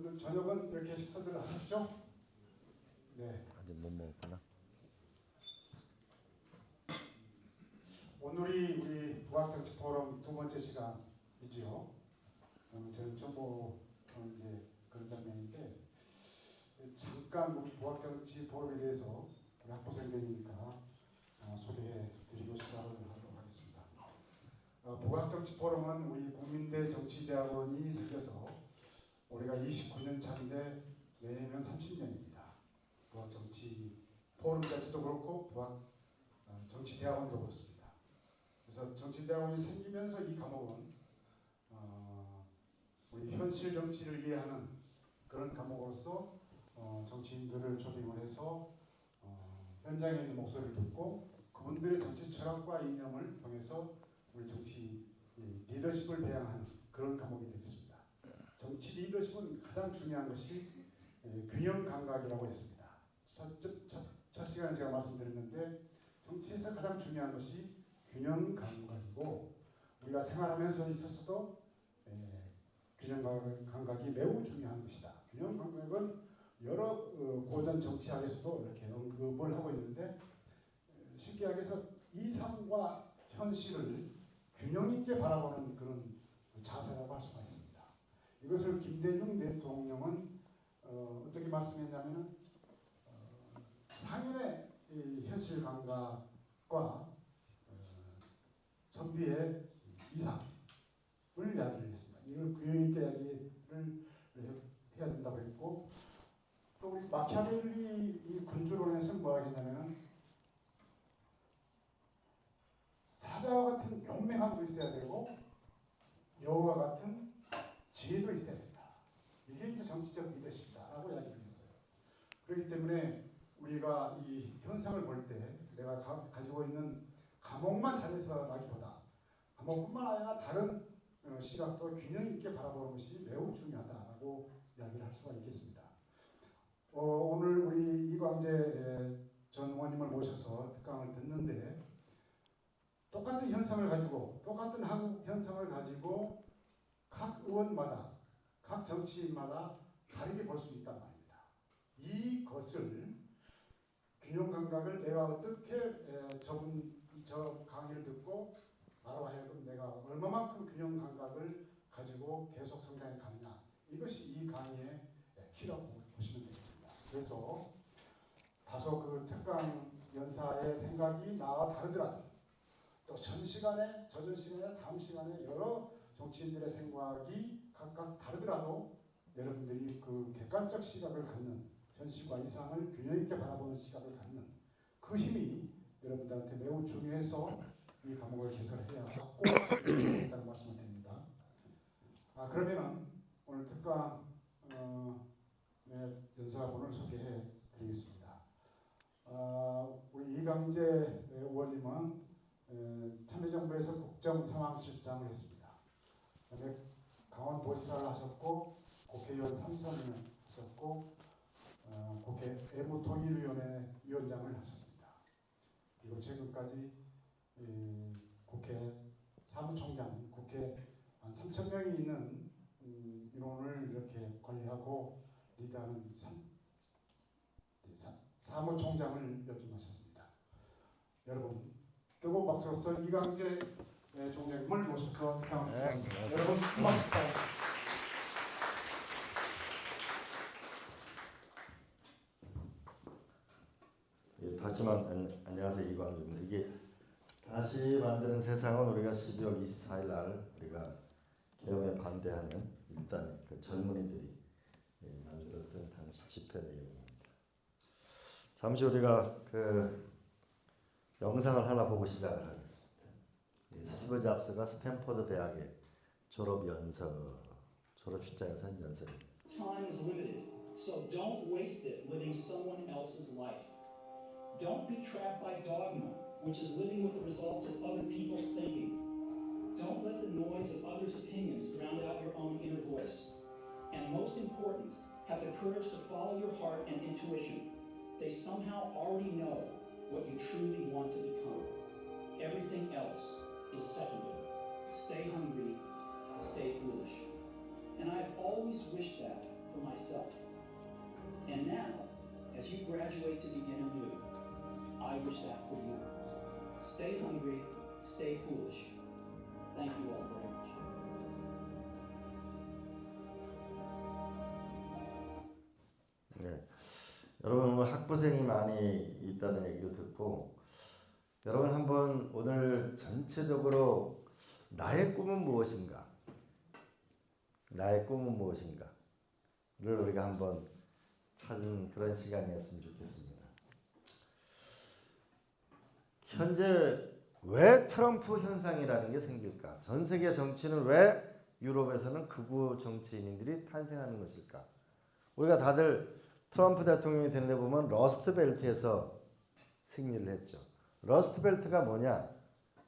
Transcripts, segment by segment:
오늘 저녁은 이렇게 식사들 하셨죠? 네. 아직 못 먹었구나. 오늘이 우리 부학정치 포럼 두 번째 시간이지요. 저는 정보 이제 그런 장면인데 잠깐 우리 부학정치 포럼에 대해서 우리 학부생들이니까 소개해드리고 시작을 하도록 하겠습니다. 부학정치 포럼은 우리 국민대 정치대학원이 생겨서 올해가 29년 차인데 내년 30년입니다. 부학정치 포럼 자체도 그렇고 부학정치대학원도 그렇습니다. 그래서 정치대학원이 생기면서 이 과목은 우리 현실 정치를 이해하는 그런 과목으로서 정치인들을 초빙을 해서 현장에 있는 목소리를 듣고 그분들의 정치 철학과 이념을 통해서 우리 정치 리더십을 배양하는 그런 과목이 되겠습니다. 정치 리더십은 가장 중요한 것이 균형 감각이라고 했습니다. 첫 시간에 제가 말씀드렸는데 정치에서 가장 중요한 것이 균형 감각이고 우리가 생활하면서 있어서도 균형 감각이 매우 중요한 것이다. 균형 감각은 여러 고전 정치학에서도 이렇게 언급을 하고 있는데 쉽게 얘기해서 이상과 현실을 균형 있게 바라보는 그런 자세라고 할 수가 있습니다. 이것을 김대중 대통령은 어떻게 말씀했냐면은 상인의 현실 감각과 선비의 이상을 이야기를 했습니다. 이걸 균형 있게 이야기를 해야 된다고 했고 또 우리 마키아벨리 군주론에서 뭐라 했냐면은 사자와 같은 용맹함도 있어야 되고 여우와 같은 지혜도 있어야 된다. 이게 이제 정치적 리더십이다라고 이야기를 했어요. 그렇기 때문에 우리가 이 현상을 볼 때 내가 가지고 있는 과목만 잘해서라기보다 과목뿐만 아니라 다른 시각도 균형 있게 바라보는 것이 매우 중요하다라고 이야기를 할 수가 있겠습니다. 오늘 우리 이광재 전 의원님을 모셔서 특강을 듣는데 똑같은 현상을 가지고 똑같은 한국 현상을 가지고 각 의원마다 각 정치인마다 다르게 볼 수 있단 말입니다. 이것을 균형 감각을 내가 어떻게 저 강의를 듣고 나로 하여금 내가 얼마만큼 균형 감각을 가지고 계속 성장해 가느냐 이것이 이 강의의 키라고 보시면 되겠습니다. 그래서 다소 그 특강 연사의 생각이 나와 다르더라도 또 전 시간에 저전 시간에 다음 시간에 여러 정치인들의 생각이 각각 다르더라도 여러분들이 그 객관적 시각을 갖는 현실과 이상을 균형 있게 바라보는 시각을 갖는 그 힘이 여러분들한테 매우 중요해서 이 과목을 개설해야 하고 있다는 말씀을 드립니다. 그러면은 오늘 특강 연사본을 소개해 드리겠습니다. 우리 이광재 의원님은 참여정부에서 국정상황실장을 했습니다. 그다음에 강원도지사를 하셨고 국회의원 3선을 하셨고 국회 외무통일위원회 위원장을 하셨습니다. 그리고 최근까지 국회 사무총장, 국회 한 3,000명이 있는 인원을 이렇게 관리하고 리드하는 사무총장을 역임하셨습니다. 여러분 뜨거운 박수로서 이광재 총장님을 모셔서 특강을 시작하겠습니다. 여러분 고맙습니다. 다시만 안녕하세요, 이광주입니다. 이게 다시 만드는 세상은 우리가 12월 24일 날 우리가 계엄에 반대하는 일단 그 젊은이들이 만들었던 당시 집회 내용입니다. 잠시 우리가 그 영상을 하나 보고 시작을 하겠습니다. 스티브 잡스가 스탠퍼드 대학의 졸업식장에서 한 연설입니다. Time is limited, so don't waste it living someone else's life. Don't be trapped by dogma, which is living with the results of other people's thinking. Don't let the noise of others' opinions drown out your own inner voice. And most important, have the courage to follow your heart and intuition. They somehow already know what you truly want to become. Everything else is secondary. Stay hungry, stay foolish. And I've always wished that for myself. And now, as you graduate to begin anew, I wish that for you. Stay hungry, stay foolish. Thank you all very much. 네. 여러분 오늘 학부생이 많이 있다는 얘기를 듣고 여러분 한번 오늘 전체적으로 나의 꿈은 무엇인가? 나의 꿈은 무엇인가?를 우리가 한번 찾은 그런 시간이었으면 좋겠습니다. 현재 왜 트럼프 현상이라는 게 생길까? 전 세계 정치는 왜 유럽에서는 극우 정치인들이 탄생하는 것일까? 우리가 다들 트럼프 대통령이 되는 데 보면 러스트벨트에서 승리를 했죠. 러스트벨트가 뭐냐?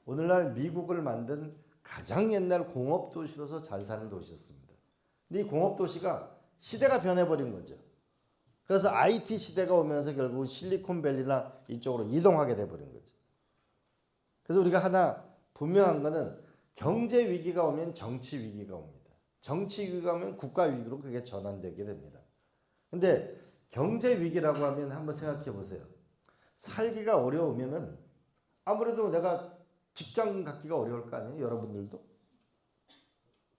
오늘날 미국을 만든 가장 옛날 공업도시로서 잘 사는 도시였습니다. 근데 이 공업도시가 시대가 변해버린 거죠. 그래서 IT 시대가 오면서 결국 실리콘밸리나 이쪽으로 이동하게 돼버린 거죠. 그래서 우리가 하나 분명한 거는 경제 위기가 오면 정치 위기가 옵니다. 정치 위기가 오면 국가 위기로 그게 전환되게 됩니다. 근데 경제 위기라고 하면 한번 생각해 보세요. 살기가 어려우면은 아무래도 내가 직장 갖기가 어려울 거 아니에요? 여러분들도?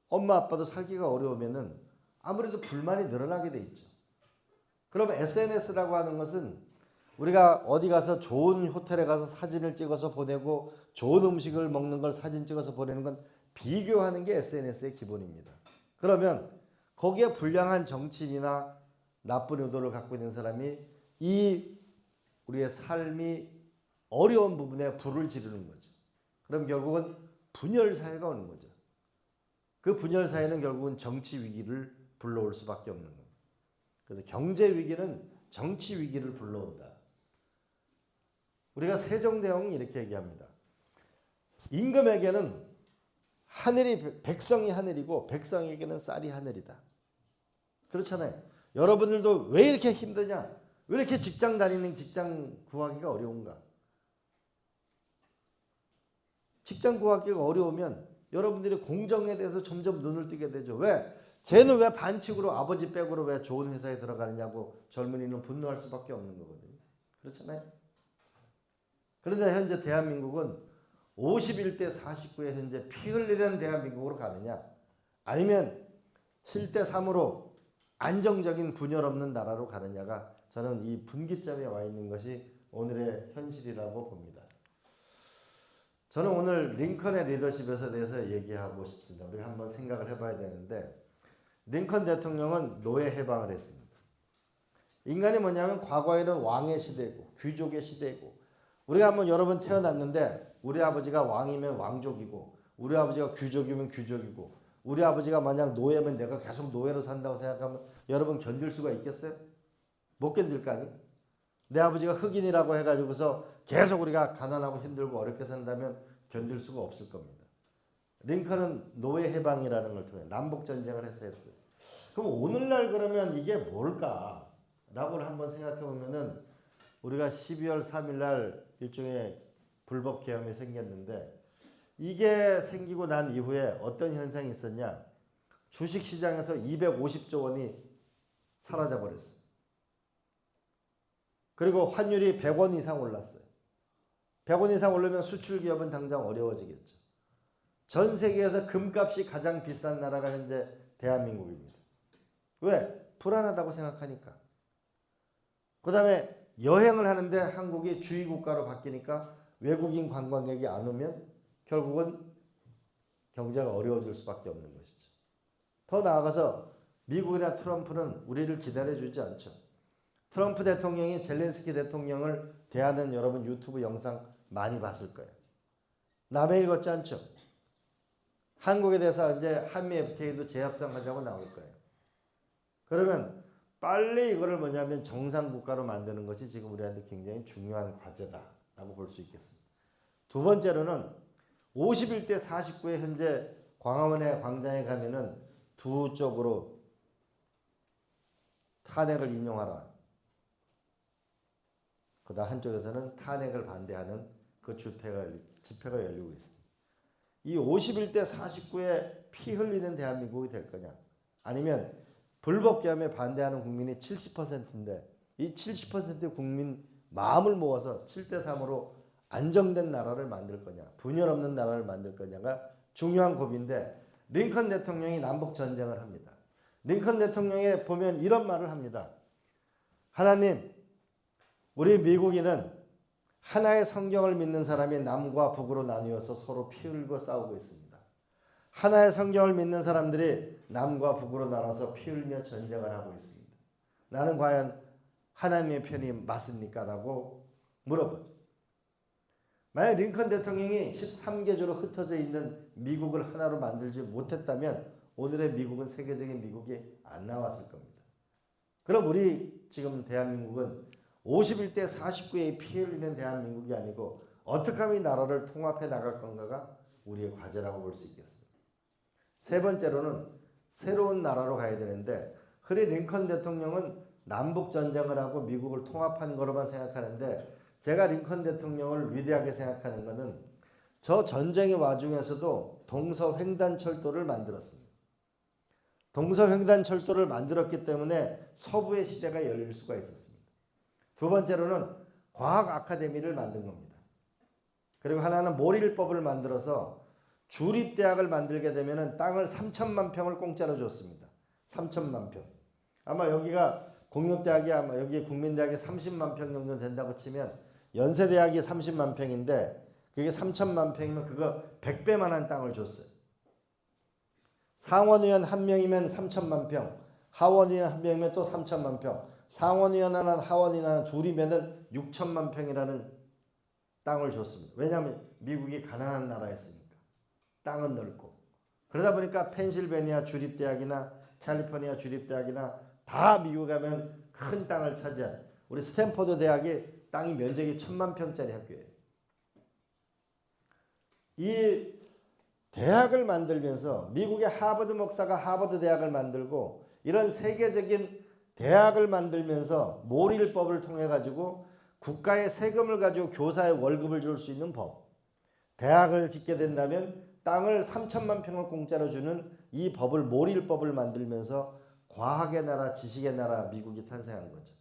엄마 아빠도 살기가 어려우면은 아무래도 불만이 늘어나게 돼 있죠. 그럼 SNS라고 하는 것은 우리가 어디 가서 좋은 호텔에 가서 사진을 찍어서 보내고 좋은 음식을 먹는 걸 사진 찍어서 보내는 건 비교하는 게 SNS의 기본입니다. 그러면 거기에 불량한 정치인이나 나쁜 의도를 갖고 있는 사람이 이 우리의 삶이 어려운 부분에 불을 지르는 거죠. 그럼 결국은 분열 사회가 오는 거죠. 그 분열 사회는 결국은 정치 위기를 불러올 수밖에 없는 겁니다. 그래서 경제 위기는 정치 위기를 불러온다. 우리가 세종대왕이 이렇게 얘기합니다. 임금에게는 하늘이 백성이 하늘이고 백성에게는 쌀이 하늘이다. 그렇잖아요. 여러분들도 왜 이렇게 힘드냐? 왜 이렇게 직장 다니는 직장 구하기가 어려운가? 직장 구하기가 어려우면 여러분들이 공정에 대해서 점점 눈을 뜨게 되죠. 왜? 쟤는 왜 반칙으로 아버지 백으로 왜 좋은 회사에 들어가느냐고 젊은이는 분노할 수밖에 없는 거거든요. 그렇잖아요. 그런데 현재 대한민국은 51대 49에 현재 피 흘리는 대한민국으로 가느냐 아니면 7대 3으로 안정적인 분열 없는 나라로 가느냐가 저는 이 분기점에 와 있는 것이 오늘의 현실이라고 봅니다. 저는 오늘 링컨의 리더십에 대해서 얘기하고 싶습니다. 우리가 한번 생각을 해봐야 되는데 링컨 대통령은 노예 해방을 했습니다. 인간이 뭐냐면 과거에는 왕의 시대고 귀족의 시대고 우리가 한번 여러 번 태어났는데 우리 아버지가 왕이면 왕족이고 우리 아버지가 귀족이면 귀족이고 우리 아버지가 만약 노예면 내가 계속 노예로 산다고 생각하면 여러분 견딜 수가 있겠어요? 못 견딜 거 아니에요? 내 아버지가 흑인이라고 해가지고서 계속 우리가 가난하고 힘들고 어렵게 산다면 견딜 수가 없을 겁니다. 링컨은 노예 해방이라는 걸 통해 남북전쟁을 해서 했어요. 그럼 오늘날 그러면 이게 뭘까? 라고 한번 생각해 보면은 우리가 12월 3일 날 일종의 불법 계엄이 생겼는데 이게 생기고 난 이후에 어떤 현상이 있었냐? 주식시장에서 250조 원이 사라져 버렸어요. 그리고 환율이 100원 이상 올랐어요. 100원 이상 오르면 수출 기업은 당장 어려워지겠죠. 전 세계에서 금값이 가장 비싼 나라가 현재 대한민국입니다. 왜? 불안하다고 생각하니까. 그 다음에 여행을 하는데 한국이 주의 국가로 바뀌니까 외국인 관광객이 안 오면 결국은 경제가 어려워질 수밖에 없는 것이죠. 더 나아가서 미국이나 트럼프는 우리를 기다려주지 않죠. 트럼프 대통령이 젤렌스키 대통령을 대하는 여러분 유튜브 영상 많이 봤을 거예요. 남의 일 같지 않죠. 한국에 대해서 이제 한미 FTA도 재협상하자고 나올 거예요. 그러면 빨리 이거를 뭐냐면 정상국가로 만드는 것이 지금 우리한테 굉장히 중요한 과제다라고 볼 수 있겠습니다. 두 번째로는 51대 49에 현재 광화문의 광장에 가면은 두 쪽으로 탄핵을 인용하라. 그다음 한쪽에서는 탄핵을 반대하는 그 집회가 열리고 있습니다. 이 51대 49에 피 흘리는 대한민국이 될 거냐? 아니면 불법 계엄에 반대하는 국민이 70%인데 이 70%의 국민 마음을 모아서 7대3으로 안정된 나라를 만들 거냐, 분열 없는 나라를 만들 거냐가 중요한 고비인데 링컨 대통령이 남북 전쟁을 합니다. 링컨 대통령에 보면 이런 말을 합니다. 하나님, 우리 미국인은 하나의 성경을 믿는 사람이 남과 북으로 나뉘어서 서로 피 흘리고 싸우고 있습니다. 하나의 성경을 믿는 사람들이 남과 북으로 나눠서 피 흘리며 전쟁을 하고 있습니다. 나는 과연 하나님의 편이 맞습니까? 라고 물어보죠. 만약 링컨 대통령이 13개주로 흩어져 있는 미국을 하나로 만들지 못했다면 오늘의 미국은 세계적인 미국이 안 나왔을 겁니다. 그럼 우리 지금 대한민국은 51대 49의 피 흘리는 대한민국이 아니고 어떻게 하면 이 나라를 통합해 나갈 건가가 우리의 과제라고 볼 수 있겠습니다. 세 번째로는 새로운 나라로 가야 되는데 흔히 링컨 대통령은 남북 전쟁을 하고 미국을 통합한 거로만 생각하는데 제가 링컨 대통령을 위대하게 생각하는 것은 저 전쟁의 와중에서도 동서횡단철도를 만들었습니다. 동서횡단철도를 만들었기 때문에 서부의 시대가 열릴 수가 있었습니다. 두 번째로는 과학 아카데미를 만든 겁니다. 그리고 하나는 모릴법을 만들어서 주립대학을 만들게 되면 땅을 3천만 평을 공짜로 줬습니다. 3천만 평. 아마 여기가 공립대학이 아마 여기 국민대학이 30만 평 정도 된다고 치면 연세대학이 30만 평인데 그게 3천만 평이면 그거 100배만한 땅을 줬어요. 상원의원 한 명이면 3천만 평, 하원의원 한 명이면 또 3천만 평, 상원의원 하나 하원의원 하나 둘이면 6천만 평이라는 땅을 줬습니다. 왜냐하면 미국이 가난한 나라였으니까. 땅은 넓고. 그러다 보니까 펜실베니아 주립대학이나 캘리포니아 주립대학이나 다 미국 가면 큰 땅을 차지한 우리 스탠퍼드 대학이 땅이 면적이 1000만 평짜리 학교예요. 이 대학을 만들면서 미국의 하버드 목사가 하버드 대학을 만들고 이런 세계적인 대학을 만들면서 모릴법을 통해 가지고 국가의 세금을 가지고 교사의 월급을 줄 수 있는 법. 대학을 짓게 된다면 땅을 3천만 평을 공짜로 주는 이 법을 모릴법을 만들면서 과학의 나라, 지식의 나라 미국이 탄생한 거죠.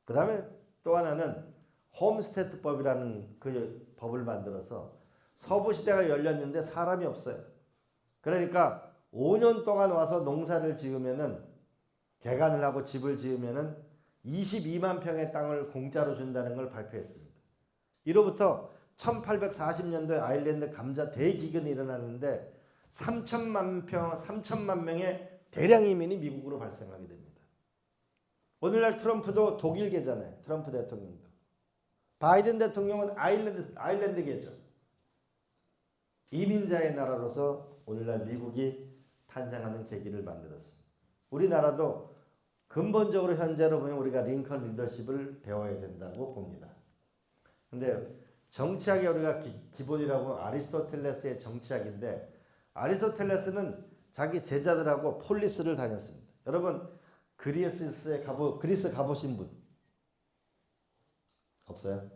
그 다음에 또 하나는 홈스테드법이라는 그 법을 만들어서 서부 시대가 열렸는데 사람이 없어요. 그러니까 5년 동안 와서 농사를 지으면은 개간을 하고 집을 지으면은 22만 평의 땅을 공짜로 준다는 걸 발표했습니다. 이로부터 1840년도에 아일랜드 감자 대기근이 일어났는데 3천만 명의 대량 이민이 미국으로 발생하게 됩니다. 오늘날 트럼프도 독일계잖아요. 트럼프 대통령도. 바이든 대통령은 아일랜드계죠. 이민자의 나라로서 오늘날 미국이 탄생하는 계기를 만들었습니다. 우리나라도 근본적으로 현재로 보면 우리가 링컨 리더십을 배워야 된다고 봅니다. 근데 정치학이 우리가 기본이라고 아리스토텔레스의 정치학인데 아리스토텔레스는 자기 제자들하고 폴리스를 다녔습니다. 여러분 그리스 가보신 분 없어요?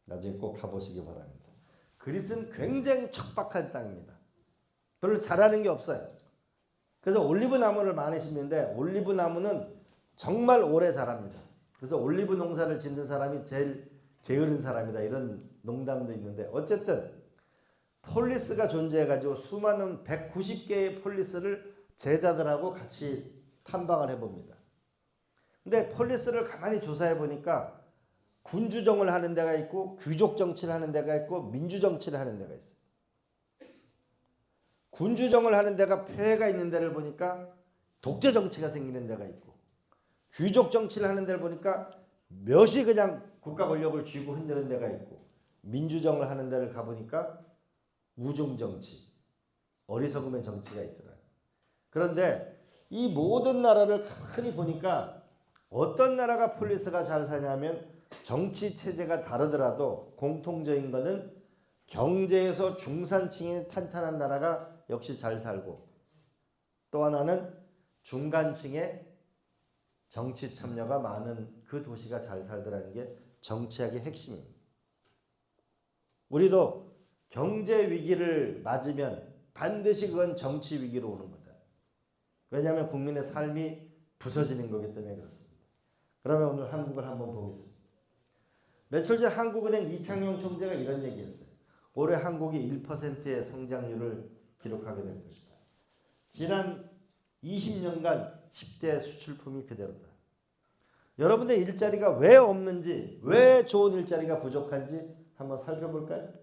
나중에 꼭 가보시기 바랍니다. 그리스는 굉장히 척박한 땅입니다. 별로 잘하는 게 없어요. 그래서 올리브 나무를 많이 심는데 올리브 나무는 정말 오래 자랍니다. 그래서 올리브 농사를 짓는 사람이 제일 게으른 사람이다 이런 농담도 있는데 어쨌든 폴리스가 존재해가지고 수많은 190개의 폴리스를 제자들하고 같이 탐방을 해봅니다. 근데 폴리스를 가만히 조사해 보니까 군주정을 하는 데가 있고 귀족 정치를 하는 데가 있고 민주 정치를 하는 데가 있어요. 군주정을 하는 데가 폐해가 있는 데를 보니까 독재 정치가 생기는 데가 있고 귀족 정치를 하는 데를 보니까 몇이 그냥 국가 권력을 쥐고 흔드는 데가 있고 민주정을 하는 데를 가보니까 우중 정치, 어리석음의 정치가 있더라고요. 그런데 이 모든 나라를 흔히 보니까 어떤 나라가 폴리스가 잘 사냐면 정치 체제가 다르더라도 공통적인 것은 경제에서 중산층이 탄탄한 나라가 역시 잘 살고 또 하나는 중간층의 정치 참여가 많은 그 도시가 잘 살더라는 게 정치학의 핵심입니다. 우리도 경제 위기를 맞으면 반드시 그건 정치 위기로 오는 거다. 왜냐하면 국민의 삶이 부서지는 거기 때문에 그렇습니다. 그러면 오늘 한국을 한번 보겠습니다. 며칠 전 한국은행 이창용 총재가 이런 얘기했어요. 올해 한국이 1%의 성장률을 기록하게 될 것이다. 지난 20년간 10대 수출품이 그대로다. 여러분의 일자리가 왜 없는지, 왜 좋은 일자리가 부족한지 한번 살펴볼까요?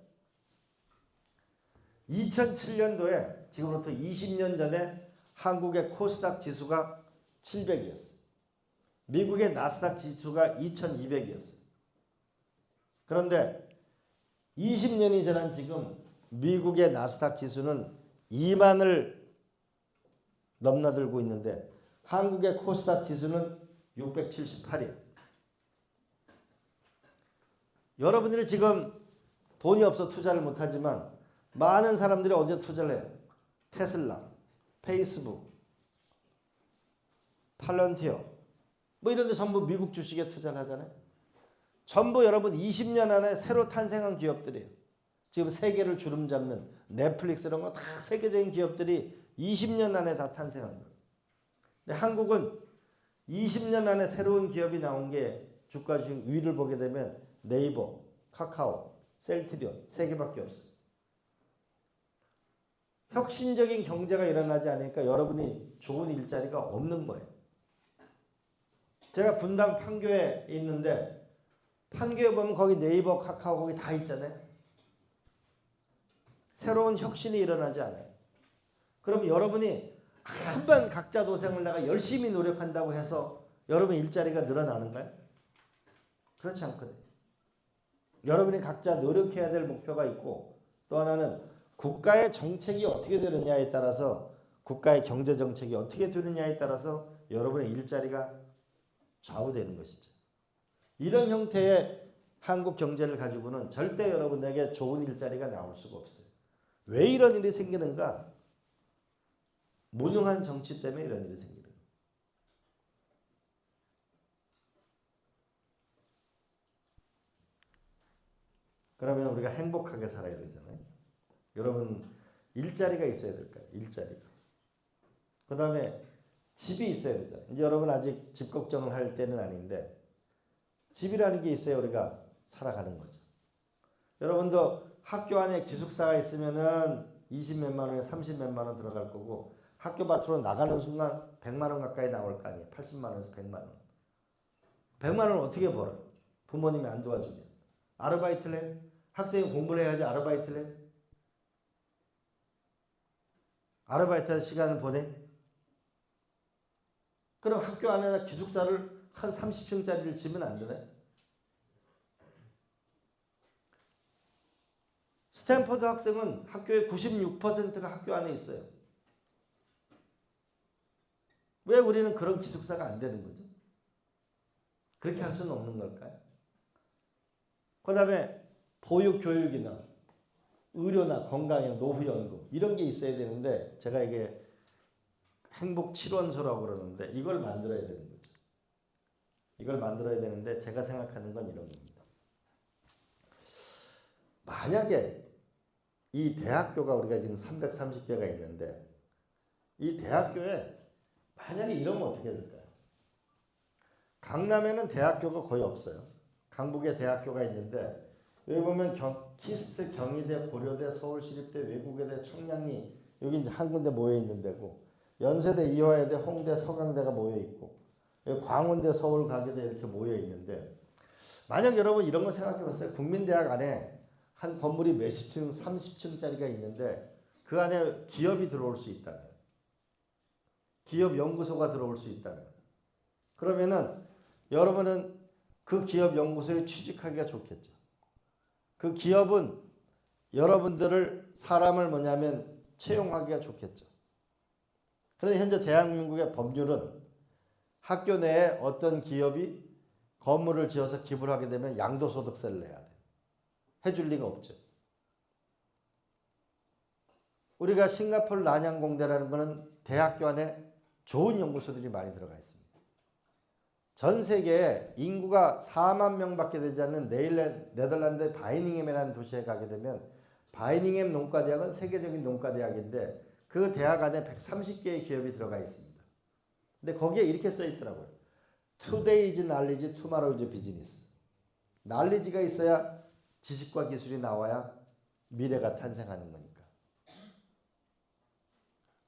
2007년도에 지금부터 20년 전에 한국의 코스닥 지수가 700이었어요. 미국의 나스닥 지수가 2200이었어요. 그런데 20년이 지난 지금 미국의 나스닥 지수는 2만을 넘나들고 있는데 한국의 코스닥 지수는 678이에요. 여러분들이 지금 돈이 없어 투자를 못하지만 많은 사람들이 어디에 투자를 해요? 테슬라, 페이스북, 팔런티어 뭐 이런 데 전부 미국 주식에 투자를 하잖아요. 전부 여러분 20년 안에 새로 탄생한 기업들이에요. 지금 세계를 주름잡는 넷플릭스 이런 거 다 세계적인 기업들이 20년 안에 다 탄생한 거예요. 근데 한국은 20년 안에 새로운 기업이 나온 게 주가 주식 위를 보게 되면 네이버, 카카오, 셀트리온 3개밖에 없어요. 혁신적인 경제가 일어나지 않으니까 여러분이 좋은 일자리가 없는 거예요. 제가 분당 판교에 있는데 판교에 보면 거기 네이버, 카카오 거기 다 있잖아요. 새로운 혁신이 일어나지 않아요. 그럼 여러분이 한번 각자 도생을 내가 열심히 노력한다고 해서 여러분 일자리가 늘어나는가요? 그렇지 않거든요. 여러분이 각자 노력해야 될 목표가 있고 또 하나는 국가의 정책이 어떻게 되느냐에 따라서 국가의 경제 정책이 어떻게 되느냐에 따라서 여러분의 일자리가 좌우되는 것이죠. 이런 형태의 한국 경제를 가지고는 절대 여러분에게 좋은 일자리가 나올 수가 없어요. 왜 이런 일이 생기는가? 무능한 정치 때문에 이런 일이 생기는 거예요. 그러면 우리가 행복하게 살아야 되잖아요. 여러분 일자리가 있어야 될까요? 일자리가. 그 다음에 집이 있어야 되잖아요. 이제 여러분 아직 집 걱정을 할 때는 아닌데 집이라는 게 있어야 우리가 살아가는 거죠. 여러분도 학교 안에 기숙사가 있으면은 20몇만 원에 30몇만 원 들어갈 거고 학교 밖으로 나가는 순간 100만 원 가까이 나올 거 아니에요. 80만 원에서 100만 원. 100만 원을 어떻게 벌어요? 부모님이 안 도와주면. 아르바이트를 해? 학생이 공부를 해야지 아르바이트를 해? 아르바이트 할 시간을 보내? 그럼 학교 안에다 기숙사를 한 30층짜리를 지으면 안 되나요? 스탠퍼드 학생은 학교의 96%가 학교 안에 있어요. 왜 우리는 그런 기숙사가 안 되는 거죠? 그렇게 할 수는 없는 걸까요? 그 다음에 보육교육이나 의료나 건강이나 노후연금 이런 게 있어야 되는데 제가 이게 행복칠원소라고 그러는데 이걸 만들어야 되는 거죠. 이걸 만들어야 되는데 제가 생각하는 건 이런 겁니다. 만약에 이 대학교가 우리가 지금 330개가 있는데 이 대학교에 만약에 이러면 어떻게 될까요? 강남에는 대학교가 거의 없어요. 강북에 대학교가 있는데 여기 보면 키스트, 경희대, 고려대, 서울시립대, 외국어대, 청량리 여기 이제 한 군데 모여 있는 데고 연세대, 이화여대, 홍대, 서강대가 모여 있고 여기 광운대, 서울가교대 이렇게 모여 있는데 만약 여러분 이런 거 생각해 봤어요. 국민대학 안에 한 건물이 몇십 층, 30층짜리가 있는데 그 안에 기업이 들어올 수 있다면 기업 연구소가 들어올 수 있다면 그러면은 여러분은 그 기업 연구소에 취직하기가 좋겠죠. 그 기업은 여러분들을 사람을 뭐냐면 채용하기가 좋겠죠. 그런데 현재 대한민국의 법률은 학교 내에 어떤 기업이 건물을 지어서 기부를 하게 되면 양도소득세를 내야 돼. 해줄 리가 없죠. 우리가 싱가포르 난양공대라는 것은 대학교 안에 좋은 연구소들이 많이 들어가 있습니다. 전 세계에 인구가 4만 명밖에 되지 않는 네덜란드 바이닝햄이라는 도시에 가게 되면 바이닝햄 농과대학은 세계적인 농과대학인데 그 대학 안에 130개의 기업이 들어가 있습니다. 근데 거기에 이렇게 써 있더라고요. Today is knowledge, tomorrow is business. knowledge가 있어야 지식과 기술이 나와야 미래가 탄생하는 거니까.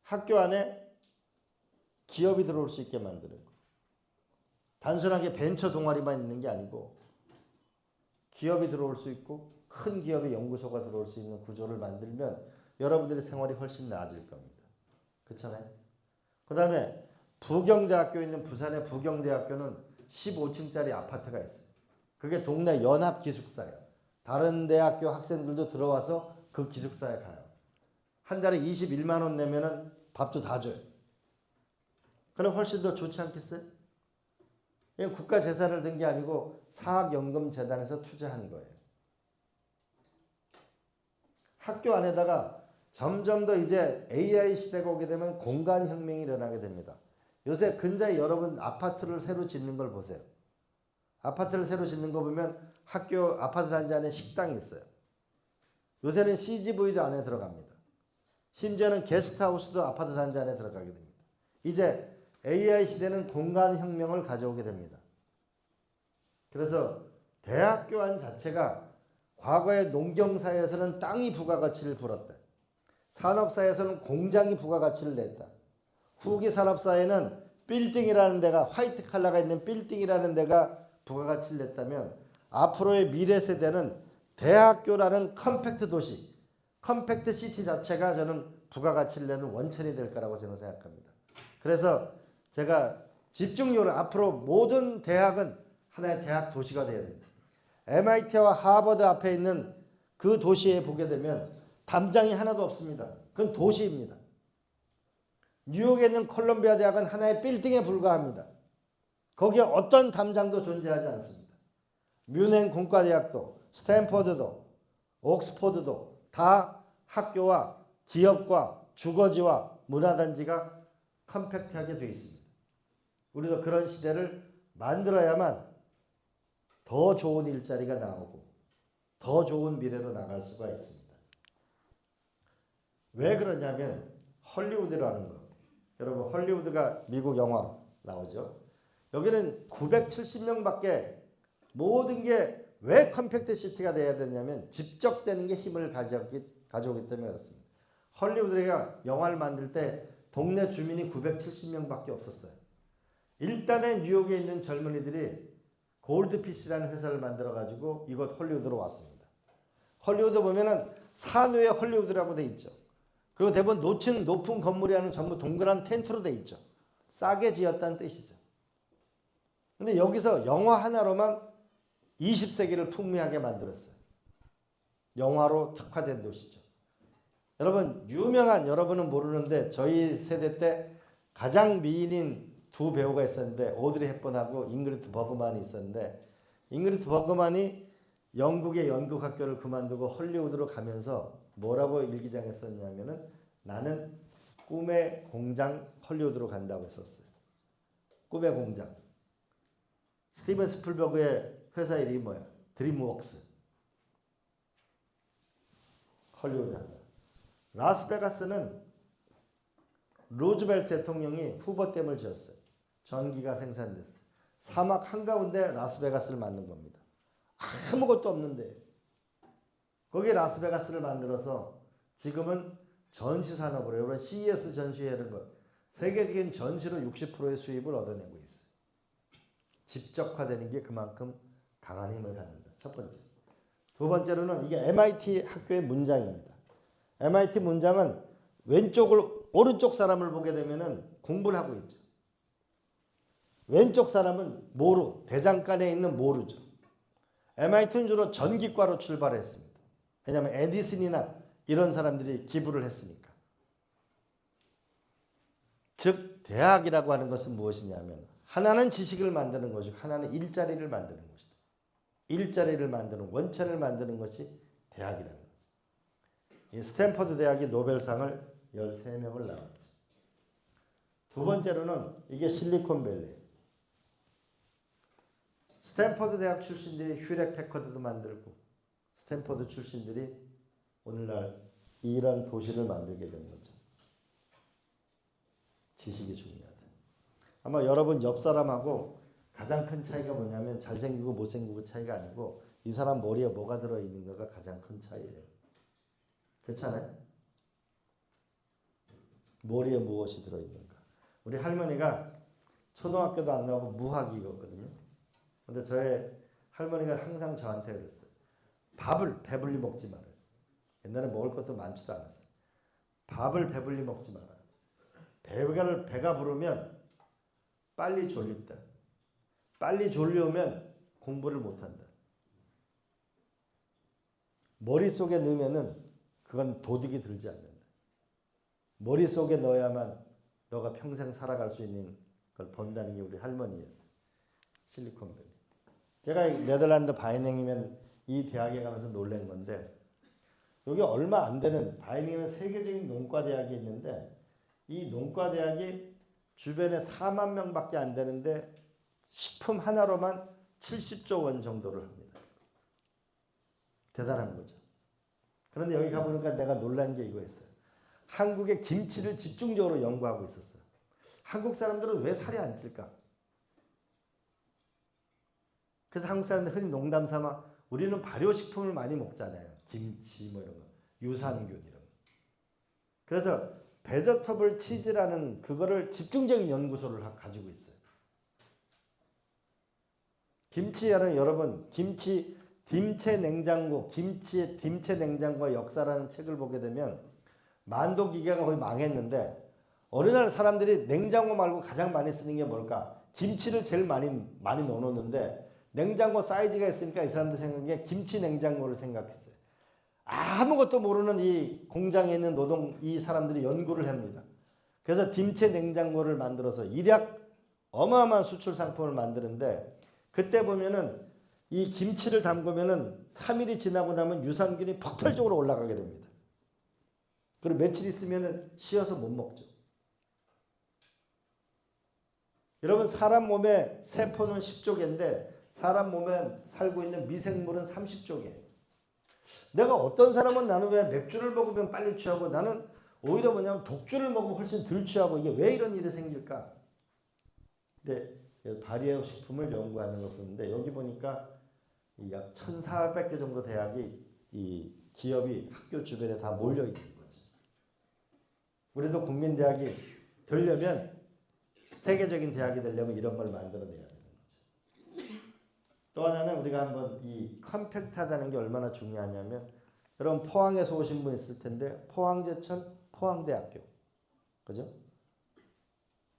학교 안에 기업이 들어올 수 있게 만드는 거. 단순하게 벤처 동아리만 있는 게 아니고 기업이 들어올 수 있고 큰 기업의 연구소가 들어올 수 있는 구조를 만들면 여러분들의 생활이 훨씬 나아질 겁니다. 그렇잖아요? 그 다음에 부경대학교 있는 부산의 부경대학교는 15층짜리 아파트가 있어요. 그게 동네 연합기숙사예요. 다른 대학교 학생들도 들어와서 그 기숙사에 가요. 한 달에 21만 원 내면은 밥도 다 줘요. 그럼 훨씬 더 좋지 않겠어요? 이건 국가 재산을 든 게 아니고 사학연금재단에서 투자한 거예요. 학교 안에다가 점점 더 이제 AI 시대가 오게 되면 공간혁명이 일어나게 됩니다. 요새 근자에 여러분 아파트를 새로 짓는 걸 보세요. 아파트를 새로 짓는 거 보면 학교 아파트 단지 안에 식당이 있어요. 요새는 CGV도 안에 들어갑니다. 심지어는 게스트하우스도 아파트 단지 안에 들어가게 됩니다. 이제 AI 시대는 공간혁명을 가져오게 됩니다. 그래서 대학교 안 자체가 과거의 농경사회에서는 땅이 부가가치를 불었다. 산업사회에서는 공장이 부가가치를 냈다. 후기 산업사회는 빌딩이라는 데가 화이트 칼라가 있는 빌딩이라는 데가 부가가치를 냈다면 앞으로의 미래 세대는 대학교라는 컴팩트 도시, 컴팩트 시티 자체가 저는 부가가치를 내는 원천이 될 거라고 저는 생각합니다. 그래서 제가 집중력을 앞으로 모든 대학은 하나의 대학 도시가 되어야 됩니다. MIT와 하버드 앞에 있는 그 도시에 보게 되면 담장이 하나도 없습니다. 그건 도시입니다. 뉴욕에 있는 콜롬비아 대학은 하나의 빌딩에 불과합니다. 거기에 어떤 담장도 존재하지 않습니다. 뮌헨 공과대학도, 스탠퍼드도, 옥스퍼드도 다 학교와 기업과 주거지와 문화단지가 컴팩트하게 되어 있습니다. 우리도 그런 시대를 만들어야만 더 좋은 일자리가 나오고 더 좋은 미래로 나갈 수가 있습니다. 왜 그러냐면 헐리우드라는 거. 여러분 헐리우드가 미국 영화 나오죠. 여기는 970명밖에 모든 게 왜 컴팩트 시티가 돼야 되냐면 집적되는 게 힘을 가져오기 때문에 그렇습니다. 헐리우드가 영화를 만들 때 동네 주민이 970명밖에 없었어요. 일단은 뉴욕에 있는 젊은이들이 골드피시라는 회사를 만들어가지고 이곳 헐리우드로 왔습니다. 헐리우드 보면은 산 위에 헐리우드라고 돼 있죠. 그리고 대부분 높은 건물이 아니라 전부 동그란 텐트로 돼 있죠. 싸게 지었다는 뜻이죠. 근데 여기서 영화 하나로만 20세기를 풍미하게 만들었어요. 영화로 특화된 도시죠. 여러분 유명한 여러분은 모르는데 저희 세대 때 가장 미인인 두 배우가 있었는데 오드리 헵번하고 잉그리드 버그만이 있었는데 잉그리드 버그만이 영국의 연극학교를 그만두고 헐리우드로 가면서 뭐라고 일기장에 썼냐면은 나는 꿈의 공장 헐리우드로 간다고 했었어요. 꿈의 공장. 스티븐 스필버그의 회사 이름이 뭐야? 드림웍스. 헐리우드 한다. 라스베가스는 루즈벨트 대통령이 후보댐을 지었어요. 전기가 생산됐어요. 사막 한가운데 라스베가스를 만든 겁니다. 아무것도 없는데 거기에 라스베가스를 만들어서 지금은 전시산업으로 여러분 CES 전시회 이런 거 세계적인 전시로 60%의 수입을 얻어내고 있어요. 집적화되는 게 그만큼 강한 힘을 갖는다. 첫 번째. 두 번째로는 이게 MIT 학교의 문장입니다. MIT 문장은 오른쪽 사람을 보게 되면은 공부를 하고 있죠. 왼쪽 사람은 모루, 대장간에 있는 모루죠. MIT는 주로 전기과로 출발했습니다. 왜냐하면 에디슨이나 이런 사람들이 기부를 했으니까. 즉 대학이라고 하는 것은 무엇이냐면 하나는 지식을 만드는 것이고 하나는 일자리를 만드는 것이다. 일자리를 만드는 원천을 만드는 것이 대학이라는 거예요. 이 스탠퍼드 대학이 노벨상을 13명을 나왔지. 두 번째로는 이게 실리콘밸리. 스탠퍼드 대학 출신들이 휴렛 패커드도 만들고 스탠퍼드 출신들이 오늘날 이런 도시를 만들게 된 거죠. 지식이 중요하다. 아마 여러분 옆 사람하고 가장 큰 차이가 뭐냐면 잘생기고 못생기고 차이가 아니고 이 사람 머리에 뭐가 들어있는가가 가장 큰 차이예요. 그렇잖아요? 머리에 무엇이 들어있는가. 우리 할머니가 초등학교도 안 나오고 무학이었거든요. 근데 저의 할머니가 항상 저한테 그랬어요. 밥을 배불리 먹지 말아요. 옛날에 먹을 것도 많지도 않았어요. 밥을 배불리 먹지 말아요. 배가 부르면 빨리 졸립다. 빨리 졸려오면 공부를 못한다. 머릿속에 넣으면은 그건 도둑이 들지 않는다. 머릿속에 넣어야만 너가 평생 살아갈 수 있는 걸 번다는 게 우리 할머니였어요. 실리콘밸리. 제가 네덜란드 바이냉이면 이 대학에 가면서 놀란 건데 여기 얼마 안 되는 바이냉이면 세계적인 농과대학이 있는데 이 농과대학이 주변에 4만 명밖에 안 되는데 식품 하나로만 70조 원 정도를 합니다. 대단한 거죠. 그런데 여기 가보니까 내가 놀란 게 이거였어요. 한국의 김치를 집중적으로 연구하고 있었어요. 한국 사람들은 왜 살이 안 찔까? 그래서 한국 사람들 흔히 농담 삼아 우리는 발효식품을 많이 먹잖아요. 김치 뭐 이런 거. 유산균 이런 거. 그래서 베저터블 치즈라는 그거를 집중적인 연구소를 가지고 있어요. 김치야는 여러분 김치 딤체 냉장고 김치의 딤체 냉장고의 역사라는 책을 보게 되면 만도 기계가 거의 망했는데 어느 날 사람들이 냉장고 말고 가장 많이 쓰는 게 뭘까? 김치를 제일 많이 넣어놓는데 냉장고 사이즈가 있으니까 이 사람들 생각에 김치 냉장고를 생각했어요. 아무것도 모르는 이 공장에 있는 이 사람들이 연구를 합니다. 그래서 딤체 냉장고를 만들어서 일약 어마어마한 수출 상품을 만드는데 그때 보면은 이 김치를 담그면은 3일이 지나고 나면 유산균이 폭발적으로 올라가게 됩니다. 그리고 며칠 있으면은 쉬어서 못 먹죠. 여러분 사람 몸의 세포는 10조 개인데 사람 몸에 살고 있는 미생물은 30조 개. 내가 어떤 사람은 나는 왜 맥주를 먹으면 빨리 취하고 나는 오히려 뭐냐면 독주를 먹으면 훨씬 덜 취하고 이게 왜 이런 일이 생길까? 근데 발효 식품을 연구하는 걸 보는데 여기 보니까 약 1,400개 정도 대학이 이 기업이 학교 주변에 다 몰려 있는 거지. 우리도 국민대학이 되려면 세계적인 대학이 되려면 이런 걸 만들어내야 되는 거지. 또 하나는 우리가 한번 이 컴팩트하다는 게 얼마나 중요하냐면 여러분 포항에서 오신 분 있을 텐데 포항제천 포항대학교 그죠?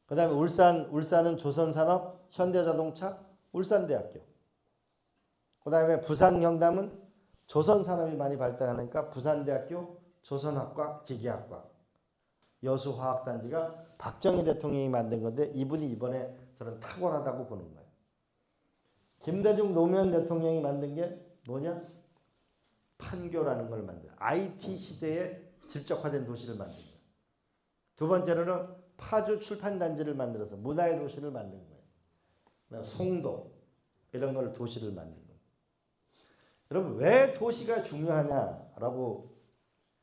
그 다음에 울산은 조선산업 현대자동차 울산대학교 그 다음에 부산 경남은 조선산업이 많이 발달하니까 부산대학교 조선학과 기계학과 여수화학단지가 박정희 대통령이 만든 건데 이분이 이번에 저는 탁월하다고 보는 거예요. 김대중 노무현 대통령이 만든 게 뭐냐? 판교라는 걸 만든 IT 시대에 질적화된 도시를 만든 거예요. 두 번째로는 파주 출판단지를 만들어서 문화의 도시를 만든 거예요. 송도 이런 걸 도시를 만든 거예요. 여러분 왜 도시가 중요하냐라고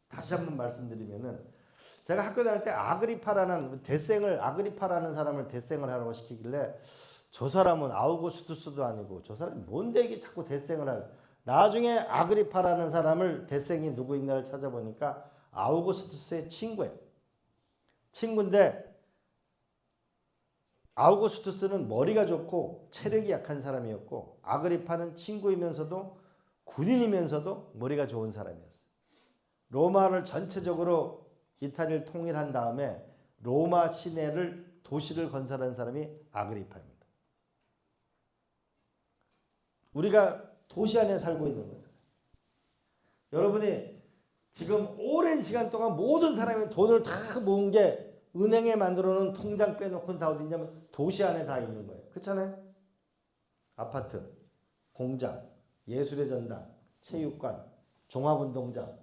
다시 한번 말씀드리면은 제가 학교 다닐 때 아그리파라는 사람을 대생을 하라고 시키길래 저 사람은 아우구스투스도 아니고 저 사람이 뭔데 이게 자꾸 대생을 할 나중에 아그리파라는 사람을 대생이 누구인가를 찾아보니까 아우구스투스의 친구예요. 친구인데 아우구스투스는 머리가 좋고 체력이 약한 사람이었고 아그리파는 친구이면서도 군인이면서도 머리가 좋은 사람이었어요. 로마를 전체적으로 이탈리아를 통일한 다음에 로마 시내를 도시를 건설한 사람이 아그리파입니다. 우리가 도시 안에 살고 있는 거잖아요. 여러분이 지금 오랜 시간 동안 모든 사람이 돈을 다 모은 게 은행에 만들어 놓은 통장 빼놓고는 다 어디 있냐면 도시 안에 다 있는 거예요. 그렇잖아요? 아파트, 공장, 예술의 전당, 체육관, 종합운동장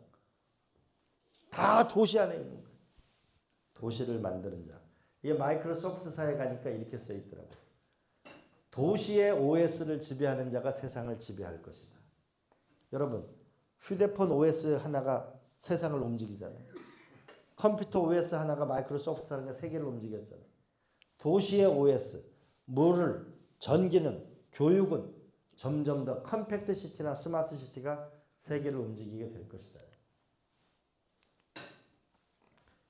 다 도시 안에 있는 거예요. 도시를 만드는 자. 이게 마이크로소프트사에 가니까 이렇게 써 있더라고요. 도시의 OS를 지배하는 자가 세상을 지배할 것이다. 여러분 휴대폰 OS 하나가 세상을 움직이잖아요. 컴퓨터 OS 하나가 마이크로소프트사가 세계를 움직였잖아요. 도시의 OS, 물을, 전기는, 교육은 점점 더 컴팩트 시티나 스마트 시티가 세계를 움직이게 될 것이다.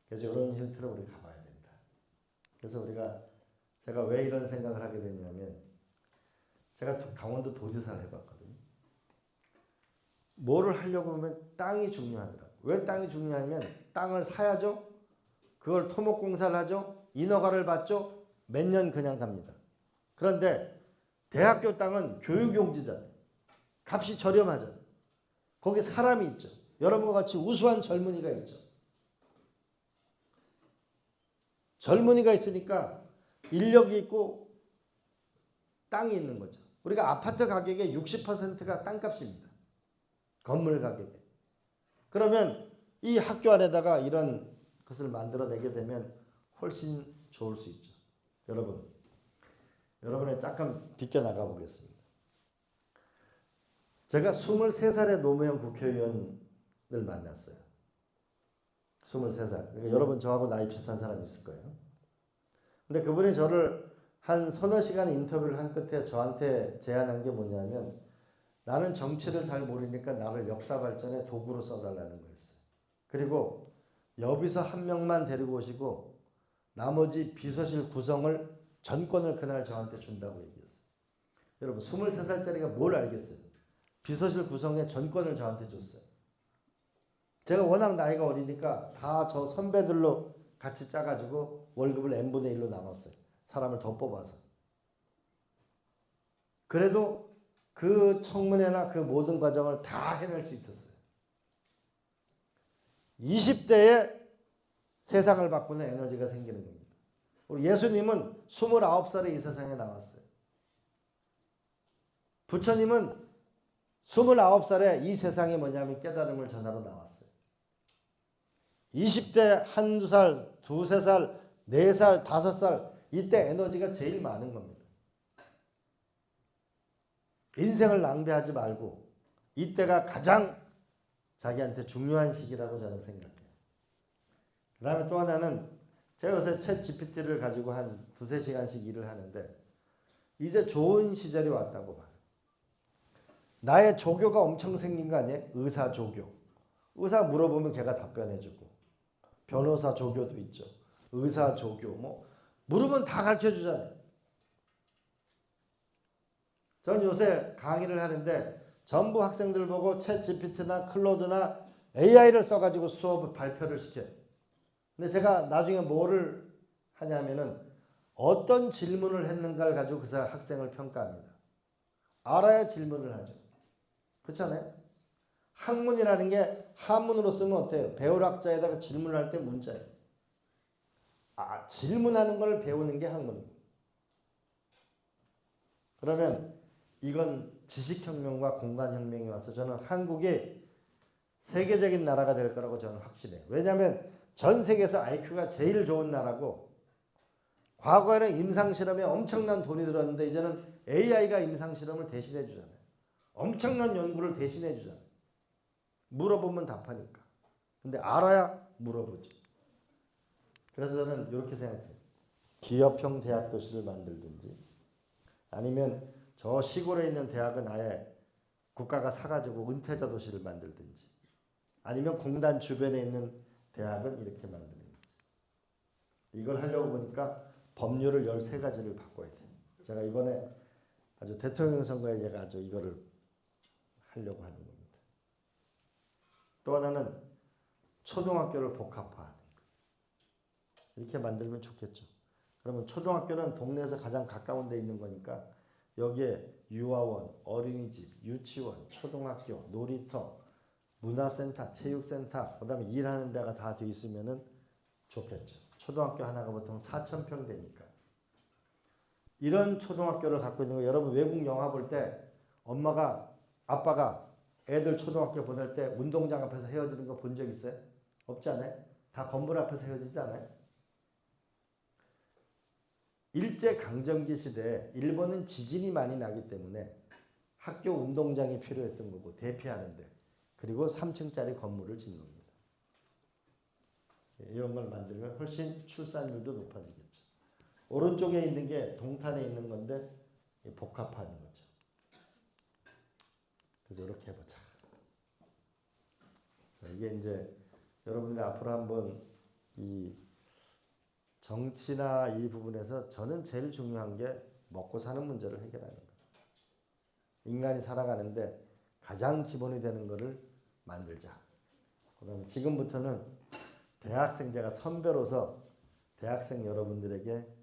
그래서 이런 형태로 우리가 가봐야 된다. 그래서 제가 왜 이런 생각을 하게 됐냐면, 제가 강원도 도지사를 해봤거든요. 뭐를 하려고 하면 땅이 중요하더라고요. 왜 땅이 중요하냐면 땅을 사야죠. 그걸 토목공사를 하죠. 인허가를 받죠. 몇 년 그냥 갑니다. 그런데 대학교 땅은 교육용지잖아요. 값이 저렴하잖아요. 거기 사람이 있죠. 여러분과 같이 우수한 젊은이가 있죠. 젊은이가 있으니까 인력이 있고 땅이 있는 거죠. 우리가 아파트 가격의 60%가 땅값입니다. 건물 가격에. 그러면 이 학교 안에다가 이런 것을 만들어내게 되면 훨씬 좋을 수 있죠. 여러분의 잠깐 비껴나가 보겠습니다. 제가 23살의 노무현 국회의원을 만났어요. 23살. 그러니까 여러분 저하고 나이 비슷한 사람이 있을 거예요. 근데 그분이 저를 한 서너 시간 인터뷰를 한 끝에 저한테 제안한 게 뭐냐면, 나는 정치를 잘 모르니까 나를 역사 발전의 도구로 써달라는 거였어요. 그리고 여비서 한 명만 데리고 오시고 나머지 비서실 구성을 전권을 그날 저한테 준다고 얘기했어요. 여러분 23살짜리가 뭘 알겠어요? 비서실 구성의 전권을 저한테 줬어요. 제가 워낙 나이가 어리니까 다 저 선배들로 같이 짜가지고 월급을 n분의 1로 나눴어요. 사람을 더 뽑아서. 그래도 그 청문회나 그 모든 과정을 다 해낼 수 있었어요. 20대에 세상을 바꾸는 에너지가 생기는 겁니다. 우리 예수님은 29살에 이 세상에 나왔어요. 부처님은 29살에 이 세상에 뭐냐면 깨달음을 전하러 나왔어요. 20대 한두 살, 두세 살, 4살, 5살 이때 에너지가 제일 많은 겁니다. 인생을 낭비하지 말고 이때가 가장 자기한테 중요한 시기라고 저는 생각해요. 그 다음에 또 하나는 제가 요새 챗 GPT를 가지고 한 2-3시간씩 일을 하는데 이제 좋은 시절이 왔다고 봐요. 나의 조교가 엄청 생긴 거 아니에요? 의사 조교. 의사 물어보면 걔가 답변해주고, 변호사 조교도 있죠. 의사 조교 뭐 물으면 다 가르쳐주잖아요. 저는 요새 강의를 하는데 전부 학생들 보고 챗 GPT나 클로드나 AI를 써가지고 수업 발표를 시켜요. 근데 제가 나중에 뭐를 하냐면은 어떤 질문을 했는가를 가지고 그 학생을 평가합니다. 알아야 질문을 하죠. 그렇잖아요? 학문이라는 게 한문으로 쓰면 어때요? 배울 학자에다가 질문을 할 때 문자예요. 질문하는 걸 배우는 게 학문입니다. 그러면 이건 지식혁명과 공간혁명이 와서 저는 한국이 세계적인 나라가 될 거라고 저는 확신해요. 왜냐하면 전 세계에서 IQ가 제일 좋은 나라고, 과거에는 임상실험에 엄청난 돈이 들었는데 이제는 AI가 임상실험을 대신해 주잖아요. 엄청난 연구를 대신해 주잖아요. 물어보면 답하니까. 근데 알아야 물어보죠. 그래서 저는 이렇게 생각해요. 기업형 대학 도시를 만들든지, 아니면 저 시골에 있는 대학은 아예 국가가 사가지고 은퇴자 도시를 만들든지, 아니면 공단 주변에 있는 대학은 이렇게 만드는 거죠. 이걸 하려고 보니까 법률을 13가지를 바꿔야 돼요. 제가 이번에 아주 대통령 선거에 제가 아주 이거를 하려고 하는 겁니다. 또 하나는 초등학교를 복합화하는 거. 이렇게 만들면 좋겠죠. 그러면 초등학교는 동네에서 가장 가까운 데 있는 거니까 여기에 유아원, 어린이집, 유치원, 초등학교, 놀이터, 문화센터, 체육센터, 그 다음에 일하는 데가 다 돼 있으면 좋겠죠. 초등학교 하나가 보통 4,000평 되니까. 이런 초등학교를 갖고 있는 거, 여러분 외국 영화 볼 때 엄마가, 아빠가 애들 초등학교 보낼 때 운동장 앞에서 헤어지는 거 본 적 있어요? 없지 않아요? 다 건물 앞에서 헤어지지 않아요? 일제강점기 시대에 일본은 지진이 많이 나기 때문에 학교 운동장이 필요했던 거고, 대피하는데. 그리고 3층짜리 건물을 짓는 겁니다. 이런 걸 만들면 훨씬 출산율도 높아지겠죠. 오른쪽에 있는 게 동탄에 있는 건데 복합하는 거죠. 그래서 이렇게 해보자. 자, 이게 이제 여러분들 앞으로 한번 이 정치나 이 부분에서 저는 제일 중요한 게 먹고 사는 문제를 해결하는 거예요. 인간이 살아가는데 가장 기본이 되는 거를 만들자. 그럼 지금부터는 대학생제가 선배로서 대학생 여러분들에게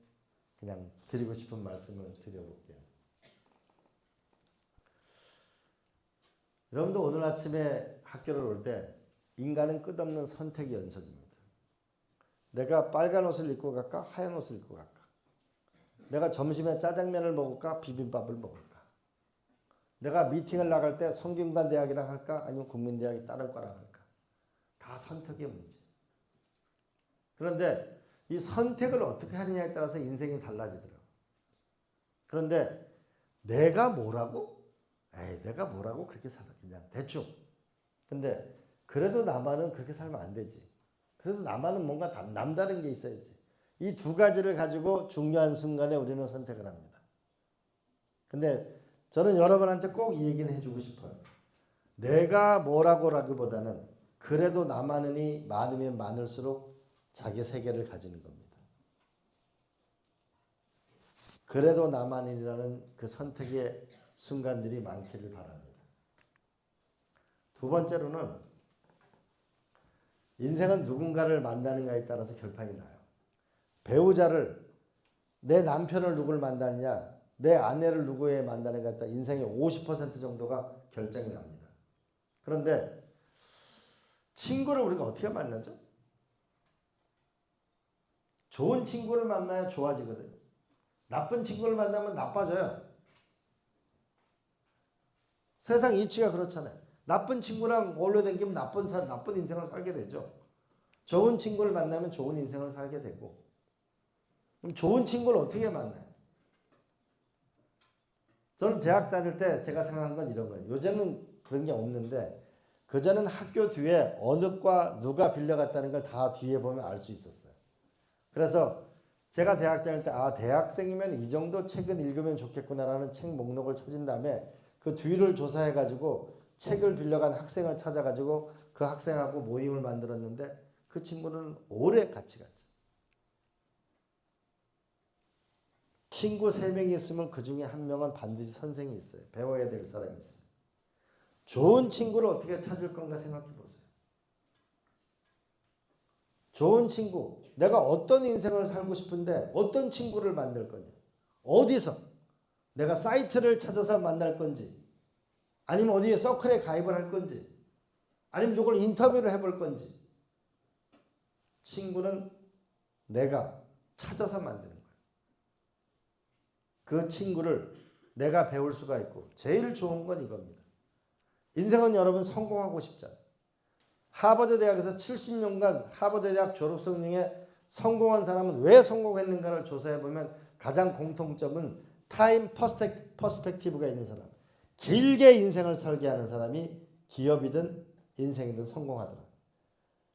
그냥 드리고 싶은 말씀을 드려볼게요. 여러분도 오늘 아침에 학교를 올 때 인간은 끝없는 선택의 연속입니다. 내가 빨간 옷을 입고 갈까? 하얀 옷을 입고 갈까? 내가 점심에 짜장면을 먹을까? 비빔밥을 먹을까? 내가 미팅을 나갈 때 성균관 대학이랑 할까? 아니면 국민대학이 다른 과랑 할까? 다 선택의 문제. 그런데 이 선택을 어떻게 하느냐에 따라서 인생이 달라지더라고요. 그런데 내가 뭐라고? 내가 뭐라고 그렇게 살아. 그냥 대충. 근데 그래도 나만은 그렇게 살면 안 되지. 그래도 나만은 뭔가 남다른 게 있어야지. 이 두 가지를 가지고 중요한 순간에 우리는 선택을 합니다. 근데 저는 여러분한테 꼭 이 얘기는 해주고 싶어요. 내가 뭐라고라기보다는 그래도 나만이 많으면 많을수록 자기 세계를 가지는 겁니다. 그래도 나만이라는 그 선택의 순간들이 많기를 바랍니다. 두 번째로는 인생은 누군가를 만나는가에 따라서 결판이 나요. 배우자를, 내 남편을 누굴 만나느냐, 내 아내를 누구에 만나는가에 따라 인생의 50% 정도가 결정이 납니다. 그런데 친구를 우리가 어떻게 만나죠? 좋은 친구를 만나야 좋아지거든요. 나쁜 친구를 만나면 나빠져요. 세상 이치가 그렇잖아요. 나쁜 친구랑 어울려 다니면 나쁜 인생을 살게 되죠. 좋은 친구를 만나면 좋은 인생을 살게 되고. 그럼 좋은 친구를 어떻게 만나요? 저는 대학 다닐 때 제가 생각한 건 이런 거예요. 요즘은 그런 게 없는데 그전엔 학교 뒤에 어느 과 누가 빌려갔다는 걸 다 뒤에 보면 알 수 있었어요. 그래서 제가 대학 다닐 때 대학생이면 이 정도 책은 읽으면 좋겠구나라는 책 목록을 찾은 다음에 그 뒤를 조사해가지고 책을 빌려간 학생을 찾아가지고 그 학생하고 모임을 만들었는데 그 친구는 오래 같이 갔죠. 친구 3명이 있으면 그 중에 한 명은 반드시 선생이 있어요. 배워야 될 사람이 있어요. 좋은 친구를 어떻게 찾을 건가 생각해 보세요. 좋은 친구, 내가 어떤 인생을 살고 싶은데 어떤 친구를 만들 거냐? 어디서? 내가 사이트를 찾아서 만날 건지 아니면 어디에 서클에 가입을 할 건지 아니면 누굴 인터뷰를 해볼 건지 친구는 내가 찾아서 만드는 거예요. 그 친구를 내가 배울 수가 있고 제일 좋은 건 이겁니다. 인생은 여러분 성공하고 싶잖아요. 하버드 대학에서 70년간 하버드 대학 졸업생 중에 성공한 사람은 왜 성공했는가를 조사해보면 가장 공통점은 타임 퍼스펙티브가 있는 사람. 길게 인생을 설계하는 사람이 기업이든 인생이든 성공하더라.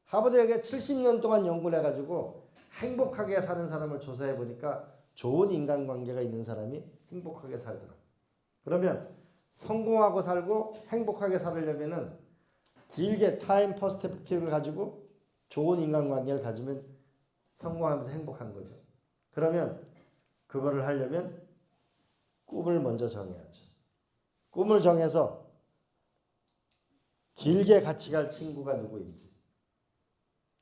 하버드 대학에 70년 동안 연구를 해가지고 행복하게 사는 사람을 조사해보니까 좋은 인간관계가 있는 사람이 행복하게 살더라. 그러면 성공하고 살고 행복하게 살려면은 길게 타임 퍼스펙티브를 가지고 좋은 인간관계를 가지면 성공하면서 행복한 거죠. 그러면 그거를 하려면 꿈을 먼저 정해야죠. 꿈을 정해서 길게 같이 갈 친구가 누구인지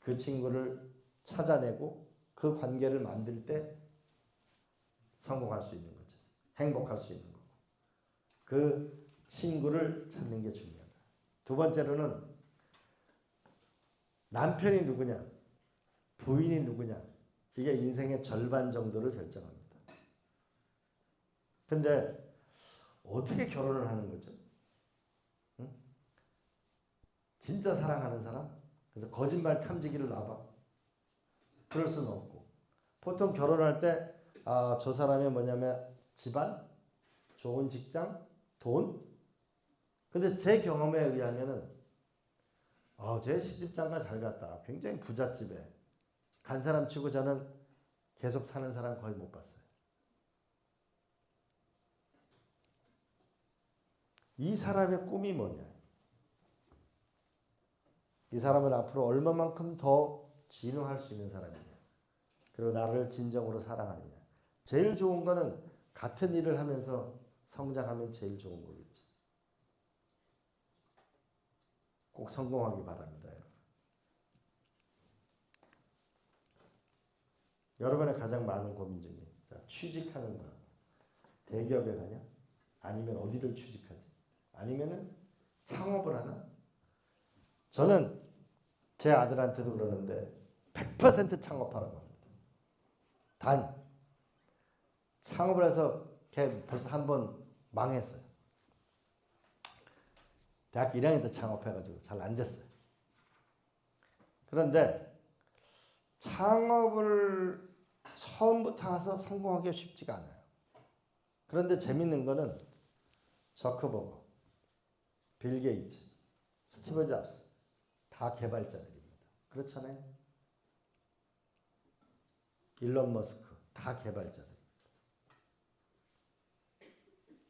그 친구를 찾아내고 그 관계를 만들 때 성공할 수 있는 거죠. 행복할 수 있는 거고. 그 친구를 찾는 게 중요하다. 두 번째로는 남편이 누구냐, 부인이 누구냐, 이게 인생의 절반 정도를 결정합니다. 근데 어떻게 결혼을 하는 거죠? 응? 진짜 사랑하는 사람? 그래서 거짓말 탐지기를 놔봐. 그럴 수는 없고. 보통 결혼할 때 저 사람이 뭐냐면 집안, 좋은 직장, 돈. 근데 제 경험에 의하면은 제 시집장가 잘 갔다. 굉장히 부잣집에 간 사람 치고 저는 계속 사는 사람 거의 못 봤어요. 이 사람의 꿈이 뭐냐? 이 사람은 앞으로 얼마만큼 더 진화할 수 있는 사람이냐? 그리고 나를 진정으로 사랑하느냐? 제일 좋은 거는 같은 일을 하면서 성장하면 제일 좋은 거겠지. 꼭 성공하기 바랍니다. 여러분의 가장 많은 고민 중에 취직하는 거 대기업에 가냐? 아니면 어디를 취직하지? 아니면은 창업을 하나? 저는 제 아들한테도 그러는데 100% 창업하라고 합니다. 단 창업을 해서 걔 벌써 한 번 망했어요. 대학교 1학년 때 창업해가지고 잘 안 됐어요. 그런데 창업을 처음부터 해서 성공하기가 쉽지가 않아요. 그런데 재밌는 거는 저크버거, 빌 게이츠, 스티브 잡스 다 개발자들입니다. 그렇잖아요. 일론 머스크 다 개발자들.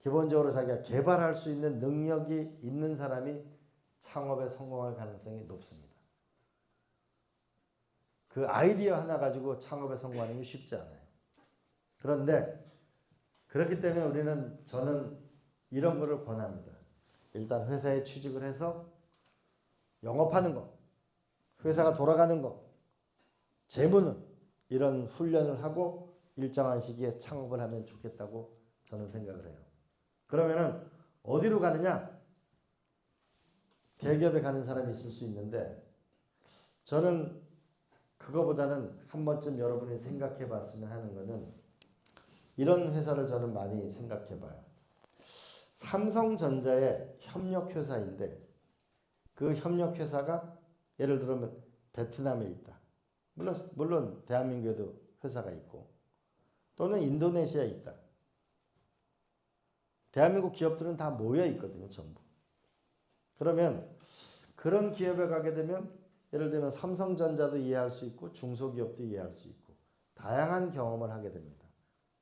기본적으로 자기가 개발할 수 있는 능력이 있는 사람이 창업에 성공할 가능성이 높습니다. 그 아이디어 하나 가지고 창업에 성공하는 게 쉽지 않아요. 그런데 그렇기 때문에 저는 이런 거를 권합니다. 일단 회사에 취직을 해서 영업하는 거, 회사가 돌아가는 거, 재무는 이런 훈련을 하고 일정한 시기에 창업을 하면 좋겠다고 저는 생각을 해요. 그러면은 어디로 가느냐? 대기업에 가는 사람이 있을 수 있는데 저는 그거보다는 한 번쯤 여러분이 생각해 봤으면 하는 거는 이런 회사를 저는 많이 생각해 봐요. 삼성전자의 협력회사인데 그 협력회사가 예를 들면 베트남에 있다. 물론 대한민국에도 회사가 있고 또는 인도네시아에 있다. 대한민국 기업들은 다 모여 있거든요. 전부. 그러면 그런 기업에 가게 되면 예를 들면 삼성전자도 이해할 수 있고 중소기업도 이해할 수 있고 다양한 경험을 하게 됩니다.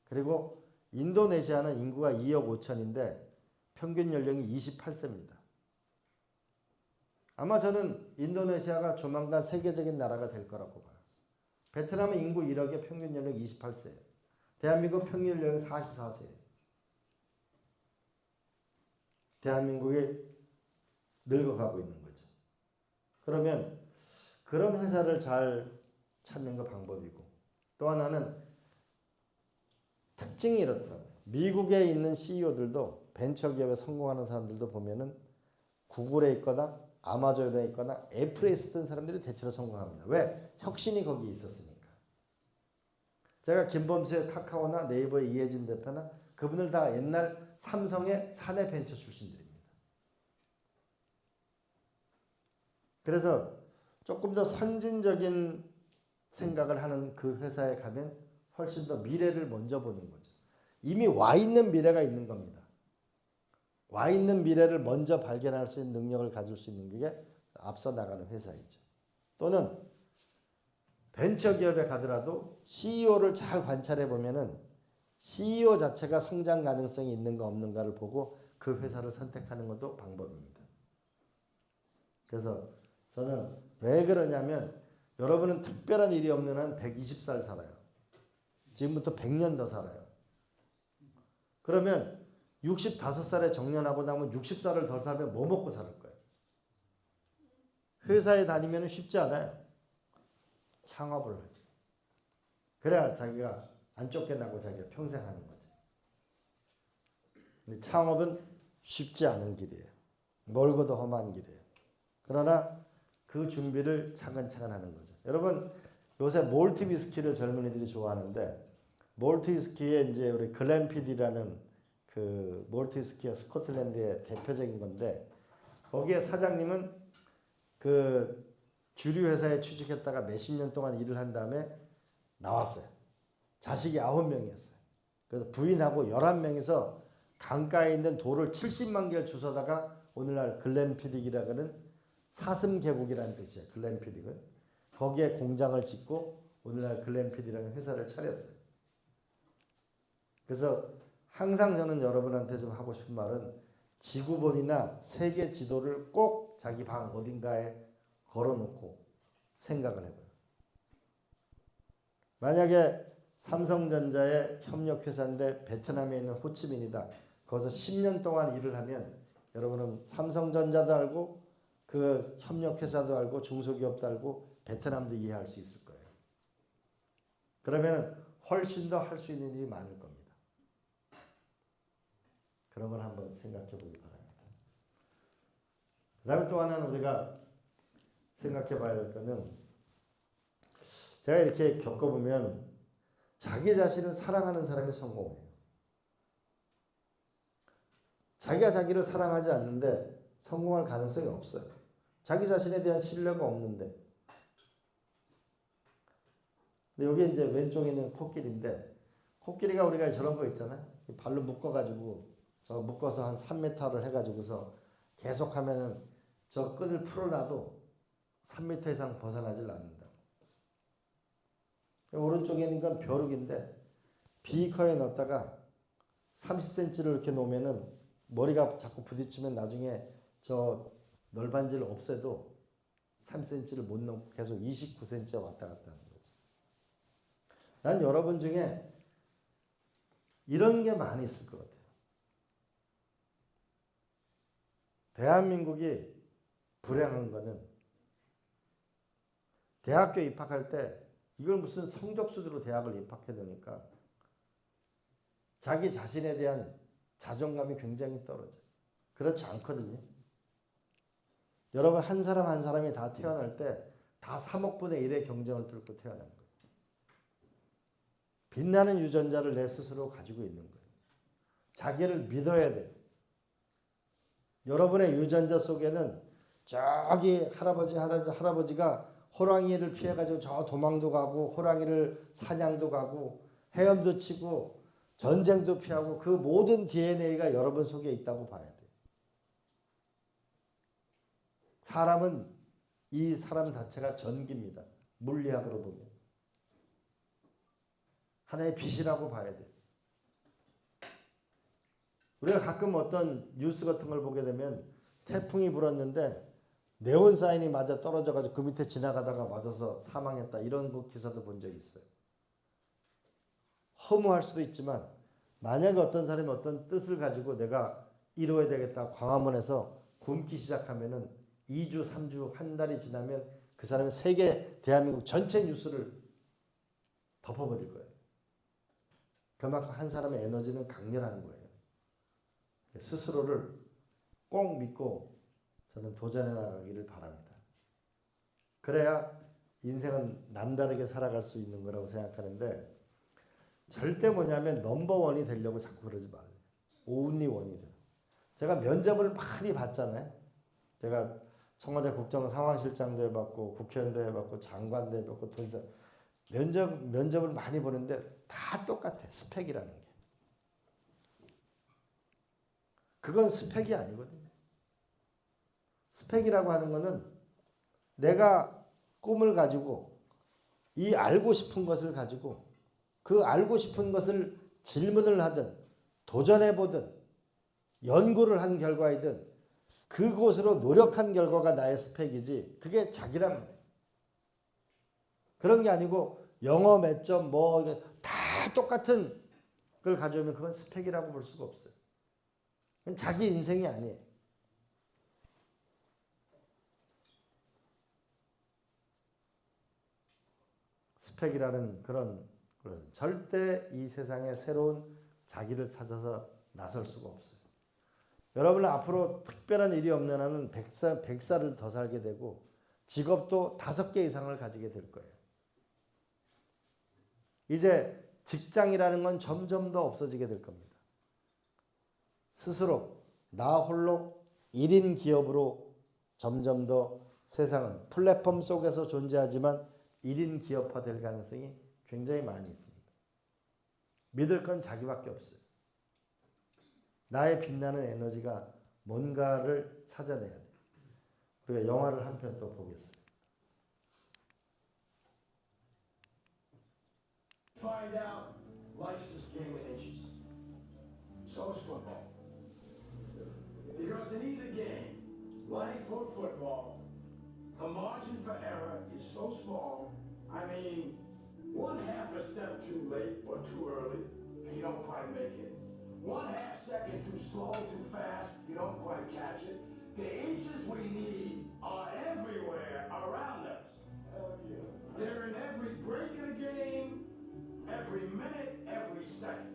그리고 인도네시아는 인구가 2억 5천인데 평균 연령이 28세입니다. 아마 저는 인도네시아가 조만간 세계적인 나라가 될 거라고 봐요. 베트남은 인구 1억에 평균 연령 28세예요. 대한민국 평균 연령이 44세예요. 대한민국이 늙어가고 있는 거죠. 그러면 그런 회사를 잘 찾는 거 방법이고 또 하나는 특징이 이렇더라고요. 미국에 있는 CEO들도 벤처기업에 성공하는 사람들도 보면은 구글에 있거나 아마존에 있거나 애플에 있었던 사람들이 대체로 성공합니다. 왜? 혁신이 거기 있었으니까. 제가 김범수의 카카오나 네이버의 이해진 대표나 그분들 다 옛날 삼성의 사내 벤처 출신들입니다. 그래서 조금 더 선진적인 생각을 하는 그 회사에 가면 훨씬 더 미래를 먼저 보는 거죠. 이미 와 있는 미래가 있는 겁니다. 와 있는 미래를 먼저 발견할 수 있는 능력을 가질 수 있는 게 앞서 나가는 회사이죠. 또는 벤처기업에 가더라도 CEO를 잘 관찰해 보면은 CEO 자체가 성장 가능성이 있는가 없는가를 보고 그 회사를 선택하는 것도 방법입니다. 그래서 저는 왜 그러냐면 여러분은 특별한 일이 없는 한 120살 살아요. 지금부터 100년 더 살아요. 그러면 65살에 정년하고 나면 60살을 더 살면 뭐 먹고 살 거예요? 회사에 다니면 쉽지 않아요. 창업을 하죠. 그래야 자기가 안 쫓겨나고 자기가 평생 하는 거지. 근데 창업은 쉽지 않은 길이에요. 멀고도 험한 길이에요. 그러나 그 준비를 차근차근 하는 거죠. 여러분 요새 몰트 위스키를 젊은이들이 좋아하는데 몰트 위스키에 이제 우리 글렌피디라는 그 몰트 위스키가 스코틀랜드의 대표적인 건데 거기에 사장님은 그 주류 회사에 취직했다가 몇십 년 동안 일을 한 다음에 나왔어요. 자식이 9명이었어요. 그래서 부인하고 11명이서 강가에 있는 돌을 70만 개를 주워다가 오늘날 글렌피딕이라는 사슴 계곡이라는 뜻이에요. 글렌피딕은. 거기에 공장을 짓고 오늘날 글램피드라는 회사를 차렸어요. 그래서 항상 저는 여러분한테 좀 하고 싶은 말은 지구본이나 세계 지도를 꼭 자기 방 어딘가에 걸어놓고 생각을 해봐요. 만약에 삼성전자의 협력회사인데 베트남에 있는 호치민이다. 거기서 10년 동안 일을 하면 여러분은 삼성전자도 알고 그 협력회사도 알고 중소기업도 알고 베트남도 이해할 수 있을 거예요. 그러면 훨씬 더 할 수 있는 일이 많을 겁니다. 그런 걸 한번 생각해 보기 바랍니다. 그 다음에 또 하나는 우리가 생각해 봐야 될 거는 제가 이렇게 겪어보면 자기 자신을 사랑하는 사람이 성공해요. 자기가 자기를 사랑하지 않는데 성공할 가능성이 없어요. 자기 자신에 대한 신뢰가 없는데. 근데 여기 이제 왼쪽에 있는 코끼리인데 코끼리가 우리가 저런 거 있잖아요. 발로 묶어가지고 저 묶어서 한 3m를 해가지고서 계속 하면은 저 끈을 풀어놔도 3m 이상 벗어나질 않는다. 오른쪽에 있는 건 벼룩인데 비커에 넣었다가 30cm를 이렇게 놓으면은 머리가 자꾸 부딪히면 나중에 저 널빤지를 없애도 3cm를 못 넘고 계속 29cm에 왔다 갔다 하는 거죠. 난 여러분 중에 이런 게 많이 있을 것 같아요. 대한민국이 불행한 거는 대학교 입학할 때 이걸 무슨 성적 수준으로 대학을 입학해 놓으니까 자기 자신에 대한 자존감이 굉장히 떨어져요. 그렇지 않거든요. 여러분 한 사람 한 사람이 다 태어날 때 다 3억 분의 1의 경쟁을 뚫고 태어난 거예요. 빛나는 유전자를 내 스스로 가지고 있는 거예요. 자기를 믿어야 돼요. 여러분의 유전자 속에는 저기 할아버지가 호랑이를 피해가지고 저 도망도 가고 호랑이를 사냥도 가고 헤엄도 치고 전쟁도 피하고 그 모든 DNA가 여러분 속에 있다고 봐야 돼요. 사람은 이 사람 자체가 전기입니다. 물리학으로 보면. 하나의 빛이라고 봐야 돼요. 우리가 가끔 어떤 뉴스 같은 걸 보게 되면 태풍이 불었는데 네온사인이 맞아 떨어져가지고 그 밑에 지나가다가 맞아서 사망했다. 이런 그 기사도 본 적이 있어요. 허무할 수도 있지만 만약에 어떤 사람이 어떤 뜻을 가지고 내가 이루어야 되겠다. 광화문에서 굶기 시작하면은 2주, 3주, 한 달이 지나면 그 사람이 세계 대한민국 전체 뉴스를 덮어버릴 거예요. 그만큼 한 사람의 에너지는 강렬한 거예요. 스스로를 꼭 믿고 저는 도전해 나가기를 바랍니다. 그래야 인생은 남다르게 살아갈 수 있는 거라고 생각하는데 절대 뭐냐면 넘버원이 되려고 자꾸 그러지 말아요. only 원이 돼요. 제가 면접을 많이 봤잖아요. 제가 청와대 국정상황실장도 해봤고 국회의원도 해봤고 장관도 해봤고 도지사 면접을 많이 보는데 다 똑같아. 스펙이라는 게. 그건 스펙이 아니거든요. 스펙이라고 하는 거는 내가 꿈을 가지고 이 알고 싶은 것을 가지고 그 알고 싶은 것을 질문을 하든 도전해보든 연구를 한 결과이든 그곳으로 노력한 결과가 나의 스펙이지 그게 자기란 말이에요. 그런 게 아니고 영어 몇 점 뭐 다 똑같은 걸 가져오면 그건 스펙이라고 볼 수가 없어요. 그건 자기 인생이 아니에요. 스펙이라는 그런 절대 이 세상에 새로운 자기를 찾아서 나설 수가 없어요. 여러분은 앞으로 특별한 일이 없는 한은 100살을 더 살게 되고 직업도 5개 이상을 가지게 될 거예요. 이제 직장이라는 건 점점 더 없어지게 될 겁니다. 스스로 나 홀로 1인 기업으로 점점 더 세상은 플랫폼 속에서 존재하지만 1인 기업화 될 가능성이 굉장히 많이 있습니다. 믿을 건 자기밖에 없어요. 나의 빛나는 에너지가 뭔가를 찾아내야 돼요. 우리가 영화를 한 편 또 보겠습니다. Find out life's just a game of inches. So is football. Because in either game, life or football, the margin for error is so small. I mean, 1/2 a step too late or too early, and you don't quite make it. 1/2 second too slow, too fast, you don't quite catch it. The inches we need are everywhere around us. They're in every break of the game, every minute, every second.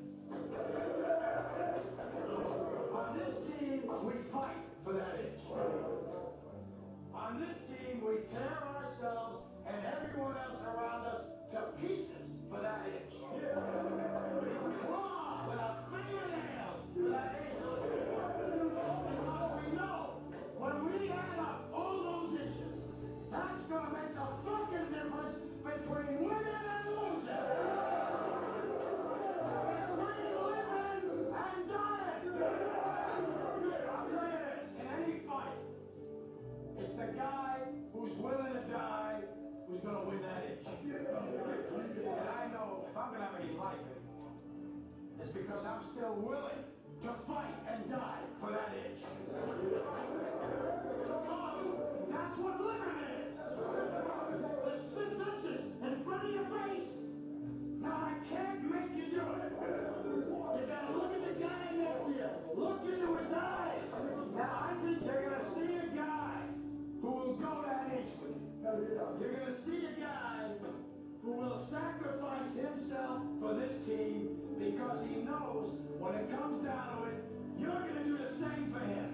On this team, we fight for that inch. On this team, we tear ourselves and everyone else around us to pieces for that inch. We claw with our fingernails for that inch. Because we know when we add up all those inches, that's gonna make the fucking difference between winning and losing. Between living and dying. I'll tell you this, in any fight, it's the guy who's willing to die who's gonna win that inch. And I know if I'm gonna have any life anymore, it's because I'm still willing to fight and die for that inch. Because that's what living is. There's 6 inches in front of your face. Now I can't make you do it. You gotta look at the guy next to you. Look into his eyes. Now I think you're gonna see a guy who will go that inch with you. You're gonna see a guy who will sacrifice himself for this team because he knows when it comes down to it, you're gonna do the same for him.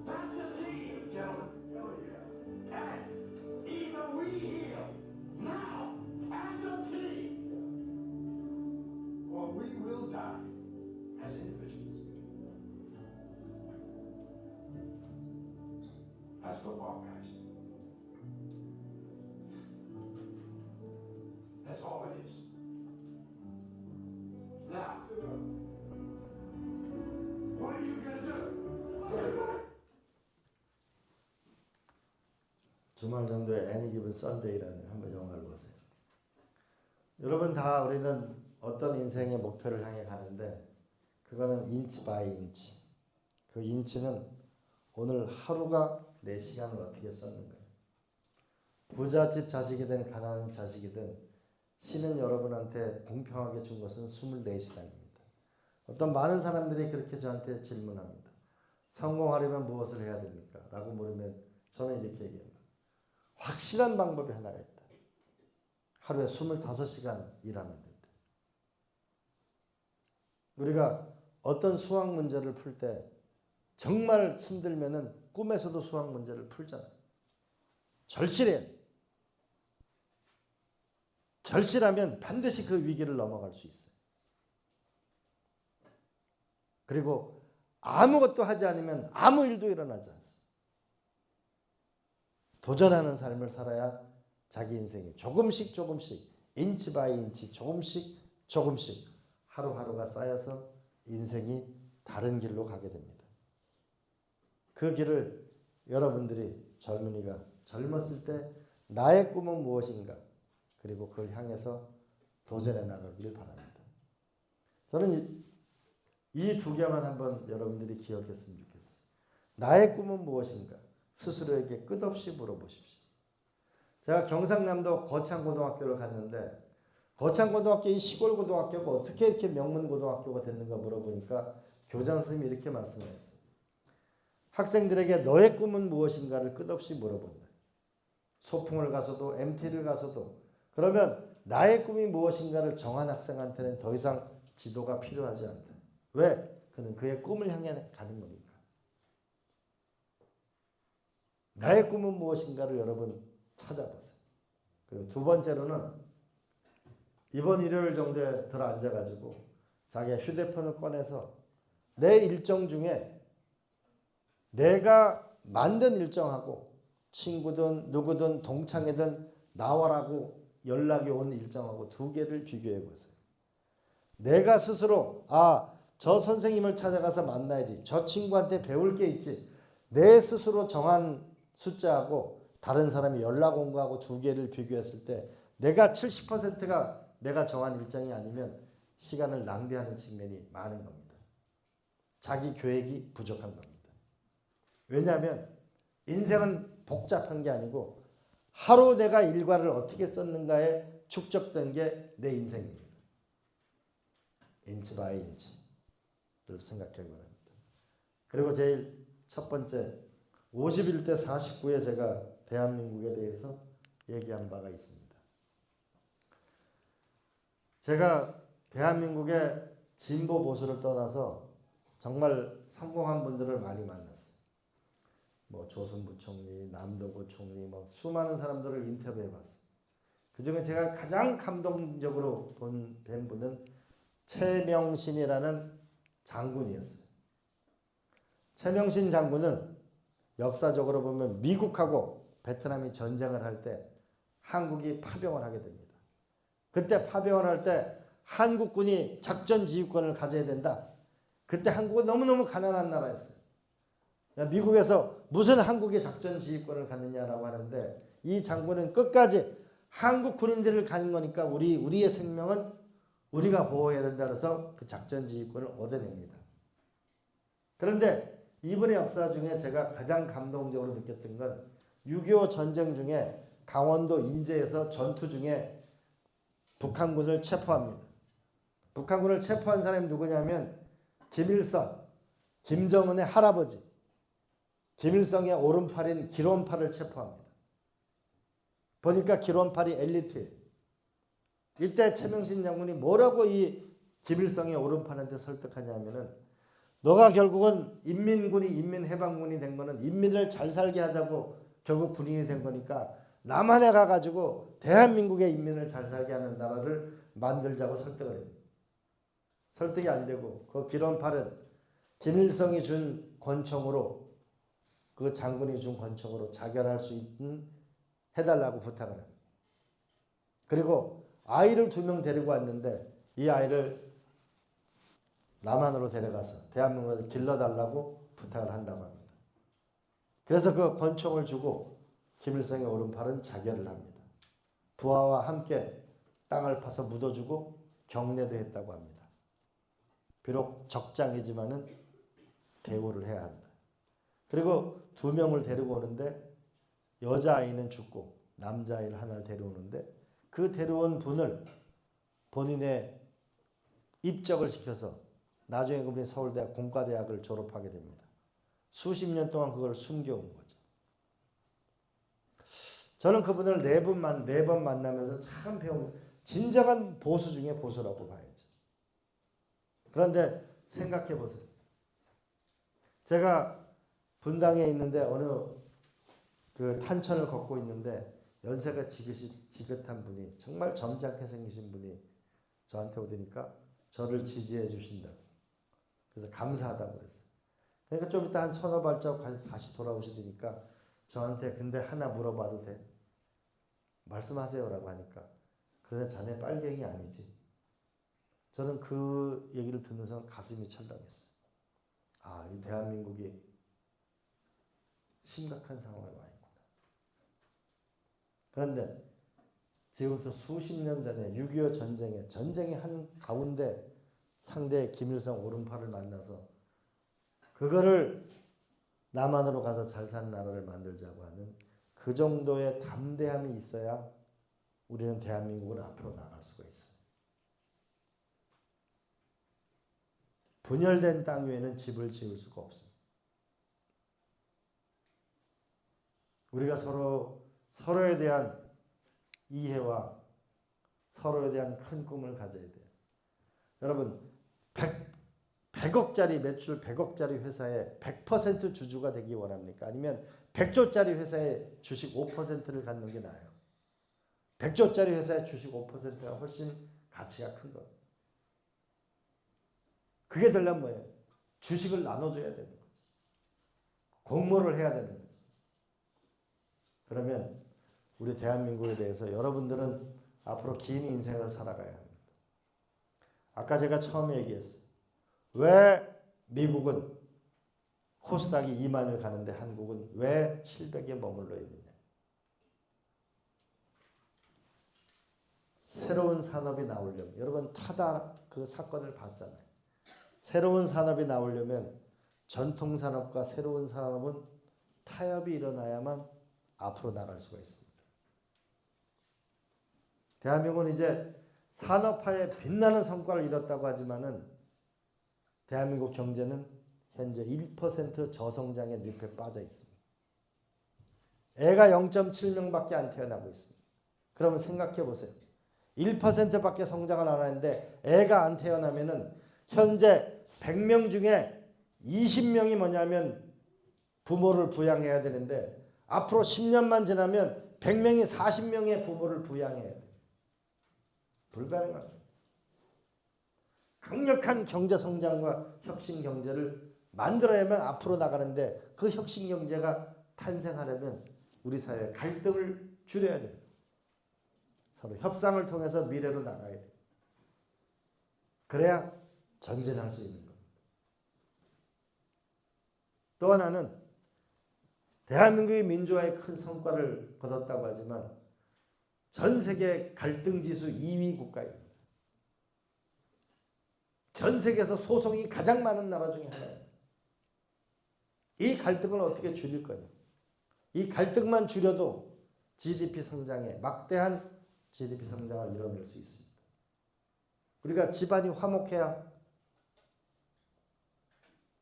That's a team, gentlemen. And either we heal now as a team, or we will die as individuals. That's football, guys. That's all it is. Now, what are you gonna do? 주말 정도에 애니 기분 썬데이라는 한번 영화를 보세요. 여러분 다 우리는 어떤 인생의 목표를 향해 가는데 그거는 인치 바이 인치. 그 인치는 오늘 하루가 내 시간을 어떻게 썼는가. 부잣집 자식이든 가난한 자식이든 신은 여러분한테 공평하게 준 것은 24시간입니다. 어떤 많은 사람들이 그렇게 저한테 질문합니다. 성공하려면 무엇을 해야 됩니까? 라고 물으면 저는 이렇게 얘기합니다. 확실한 방법이 하나가 있다. 하루에 25시간 일하면 된다. 우리가 어떤 수학 문제를 풀 때 정말 힘들면은 꿈에서도 수학 문제를 풀잖아요. 절실해야 돼. 절실하면 반드시 그 위기를 넘어갈 수 있어요. 그리고 아무것도 하지 않으면 아무 일도 일어나지 않습니다. 도전하는 삶을 살아야 자기 인생이 조금씩 인치 바이 인치 조금씩 하루하루가 쌓여서 인생이 다른 길로 가게 됩니다. 그 길을 여러분들이 젊은이가 젊었을 때 나의 꿈은 무엇인가 그리고 그걸 향해서 도전해 나가길 바랍니다. 저는 이 2개만 한번 여러분들이 기억했으면 좋겠어요. 나의 꿈은 무엇인가 스스로에게 끝없이 물어보십시오. 제가 경상남도 거창고등학교를 갔는데 거창고등학교 이 시골고등학교가 어떻게 이렇게 명문고등학교가 됐는가 물어보니까 교장 선생님이 이렇게 말씀하셨어요. 학생들에게 너의 꿈은 무엇인가를 끝없이 물어본다. 소풍을 가서도 MT를 가서도 그러면 나의 꿈이 무엇인가를 정한 학생한테는 더 이상 지도가 필요하지 않다. 왜? 그는 그의 꿈을 향해 가는 거니까. 나의 꿈은 무엇인가를 여러분 찾아보세요. 그리고 2번째로는 이번 일요일 정도에 들어 앉아가지고 자기의 휴대폰을 꺼내서 내 일정 중에 내가 만든 일정하고 친구든 누구든 동창이든 나와라고 연락이 온 일정하고 2개를 비교해 보세요. 내가 스스로 저 선생님을 찾아가서 만나야지. 저 친구한테 배울 게 있지. 내 스스로 정한 숫자하고 다른 사람이 연락 온 거하고 2개를 비교했을 때 내가 70%가 내가 정한 일정이 아니면 시간을 낭비하는 측면이 많은 겁니다. 자기 계획이 부족한 겁니다. 왜냐하면 인생은 복잡한 게 아니고 하루 내가 일과를 어떻게 썼는가에 축적된 게 내 인생입니다. 인치 바이 인치를 생각하기 바랍니다. 그리고 제일 첫 번째 51대 49에 제가 대한민국에 대해서 얘기한 바가 있습니다. 제가 대한민국의 진보 보수를 떠나서 정말 성공한 분들을 많이 만났어요. 뭐 조선 부총리, 남도구 총리, 뭐 수많은 사람들을 인터뷰해봤어요. 그중에 제가 가장 감동적으로 뵌 분은 최명신이라는 장군이었어요. 최명신 장군은 역사적으로 보면 미국하고 베트남이 전쟁을 할 때 한국이 파병을 하게 됩니다. 그때 파병을 할 때 한국군이 작전 지휘권을 가져야 된다. 그때 한국은 너무너무 가난한 나라였어요. 미국에서 무슨 한국이 작전 지휘권을 갖느냐라고 하는데 이 장군은 끝까지 한국 군인들을 가는 거니까 우리의 생명은 우리가 보호해야 된다 그래서 그 작전 지휘권을 얻어냅니다. 그런데 이분의 역사 중에 제가 가장 감동적으로 느꼈던 건 6.25 전쟁 중에 강원도 인제에서 전투 중에 북한군을 체포합니다. 북한군을 체포한 사람이 누구냐면 김일성, 김정은의 할아버지, 김일성의 오른팔인 기론팔을 체포합니다. 보니까 기론팔이 엘리트예요. 이때 최명신 장군이 뭐라고 이 김일성의 오른팔한테 설득하냐면은 너가 결국은 인민군이 인민해방군이 된 거는 인민을 잘 살게 하자고 결국 군인이 된 거니까 남한에 가가지고 대한민국의 인민을 잘 살게 하는 나라를 만들자고 설득을 해요. 설득이 안 되고 그 기론팔은 김일성이 준 권총으로 그 장군이 준 권총으로 자결할 수 있는 해달라고 부탁을 합니다. 그리고 아이를 2명 데리고 왔는데 이 아이를 남한으로 데려가서 대한민국에서 길러달라고 부탁을 한다고 합니다. 그래서 그 권총을 주고 김일성의 오른팔은 자결을 합니다. 부하와 함께 땅을 파서 묻어주고 경례도 했다고 합니다. 비록 적장이지만은 대우를 해야 한다. 그리고 2명을 데리고 오는데 여자아이는 죽고 남자아이를 하나를 데려오는데 그 데려온 분을 본인의 입적을 시켜서 나중에 그분이 서울대학 공과대학을 졸업하게 됩니다. 수십 년 동안 그걸 숨겨온 거죠. 저는 그분을 네 번 만나면서 참 배운 진정한 보수 중에 보수라고 봐야죠. 그런데 생각해 보세요. 제가 분당에 있는데 어느 그 탄천을 걷고 있는데 연세가 지긋한 분이 정말 점잖게 생기신 분이 저한테 오더니까 저를 지지해 주신다고. 그래서 감사하다고 그랬어요. 그러니까 좀 이따 한 서너 발자국 다시 돌아오시더니까 저한테 근데 하나 물어봐도 돼? 말씀하세요라고 하니까 그런데 자네 빨갱이 아니지? 저는 그 얘기를 듣는 순간 가슴이 철렁했어요. 아, 이 대한민국이 심각한 상황에 와 있구나. 그런데 지금부터 수십 년 전에 6.25 전쟁의 한 가운데 상대 김일성 오른팔을 만나서 그거를 남한으로 가서 잘 사는 나라를 만들자고 하는 그 정도의 담대함이 있어야 우리는 대한민국을 앞으로 나갈 수가 있어요. 분열된 땅 위에는 집을 지을 수가 없습니다. 우리가 서로에 대한 이해와 서로에 대한 큰 꿈을 가져야 돼요. 여러분 100억짜리 매출 100억짜리 회사에 100% 주주가 되기 원합니까? 아니면 100조짜리 회사에 주식 5%를 갖는 게 나아요. 100조짜리 회사에 주식 5%가 훨씬 가치가 큰 거예요. 그게 되려면 뭐예요? 주식을 나눠줘야 되는 거죠. 공모를 해야 되는 거죠. 그러면 우리 대한민국에 대해서 여러분들은 앞으로 긴 인생을 살아가야 합니다. 아까 제가 처음에 얘기했어요. 왜 미국은 코스닥이 2만을 가는데 한국은 왜 700에 머물러 있느냐. 새로운 산업이 나오려면 여러분 타다 그 사건을 봤잖아요. 새로운 산업이 나오려면 전통 산업과 새로운 산업은 타협이 일어나야만 앞으로 나갈 수가 있습니다. 대한민국은 이제 산업화에 빛나는 성과를 이뤘다고 하지만은 대한민국 경제는 현재 1% 저성장의 늪에 빠져 있습니다. 애가 0.7명밖에 안 태어나고 있습니다. 그러면 생각해 보세요. 1%밖에 성장을 안 하는데 애가 안 태어나면은 현재 100명 중에 20명이 뭐냐면 부모를 부양해야 되는데 앞으로 10년만 지나면 100명이 40명의 부모를 부양해야 돼요. 불가능합니다. 강력한 경제 성장과 혁신 경제를 만들어야만 앞으로 나가는데 그 혁신 경제가 탄생하려면 우리 사회의 갈등을 줄여야 됩니다. 서로 협상을 통해서 미래로 나가야 돼요. 그래야 전진할 수 있는 겁니다. 또 하나는 대한민국의 민주화에 큰 성과를 거뒀다고 하지만 전 세계 갈등 지수 2위 국가입니다. 전 세계에서 소송이 가장 많은 나라 중에 하나입니다. 이 갈등을 어떻게 줄일 거냐? 이 갈등만 줄여도 GDP 성장에 막대한 GDP 성장을 이뤄낼 수 있습니다. 우리가 집안이 화목해야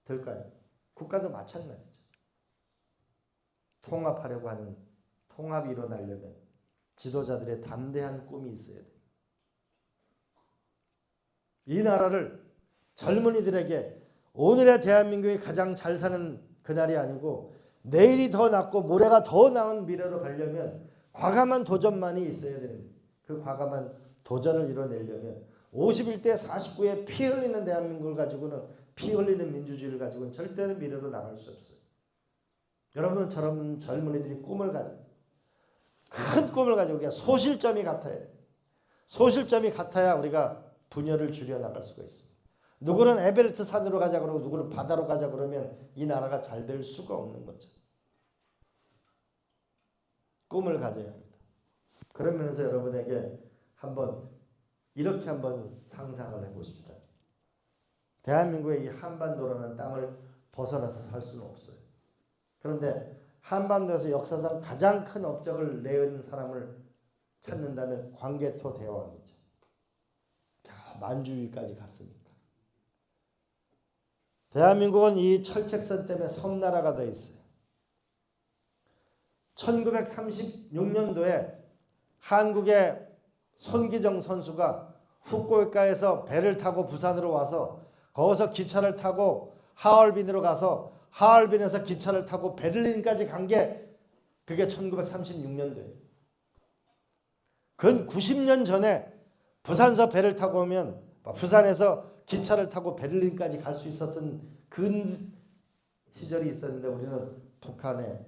될까요? 국가도 마찬가지죠. 통합하려고 하는 통합이 일어나려면 지도자들의 담대한 꿈이 있어야 돼요. 이 나라를 젊은이들에게 오늘의 대한민국이 가장 잘 사는 그날이 아니고 내일이 더 낫고 모레가 더 나은 미래로 가려면 과감한 도전만이 있어야 됩니다. 그 과감한 도전을 이뤄내려면 51대 49에 피 흘리는 대한민국을 가지고는 피 흘리는 민주주의를 가지고는 절대로 미래로 나갈 수 없어요. 여러분처럼 젊은이들이 꿈을 가져요. 큰 꿈을 가지고 우리가 소실점이 같아야 돼요. 소실점이 같아야 우리가 분열을 줄여나갈 수가 있습니다. 누구는 에베레스트 산으로 가자 그러고 누구는 바다로 가자 그러면 이 나라가 잘 될 수가 없는 거죠. 꿈을 가져야 합니다. 그런 면에서 여러분에게 이렇게 한번 상상을 해보십시다. 대한민국의 이 한반도라는 땅을 벗어나서 살 수는 없어요. 그런데 한반도에서 역사상 가장 큰 업적을 내은 사람을 찾는다면 광개토 대왕이죠. 만주위까지 갔으니까. 대한민국은 이 철책선 때문에 섬나라가 돼 있어요. 1936년도에 한국의 손기정 선수가 후쿠오카에서 배를 타고 부산으로 와서 거기서 기차를 타고 하얼빈으로 가서 하얼빈에서 기차를 타고 베를린까지 간 게 그게 1936년도예요. 근 90년 전에 부산에서 배를 타고 오면 부산에서 기차를 타고 베를린까지 갈 수 있었던 그 시절이 있었는데 우리는 북한의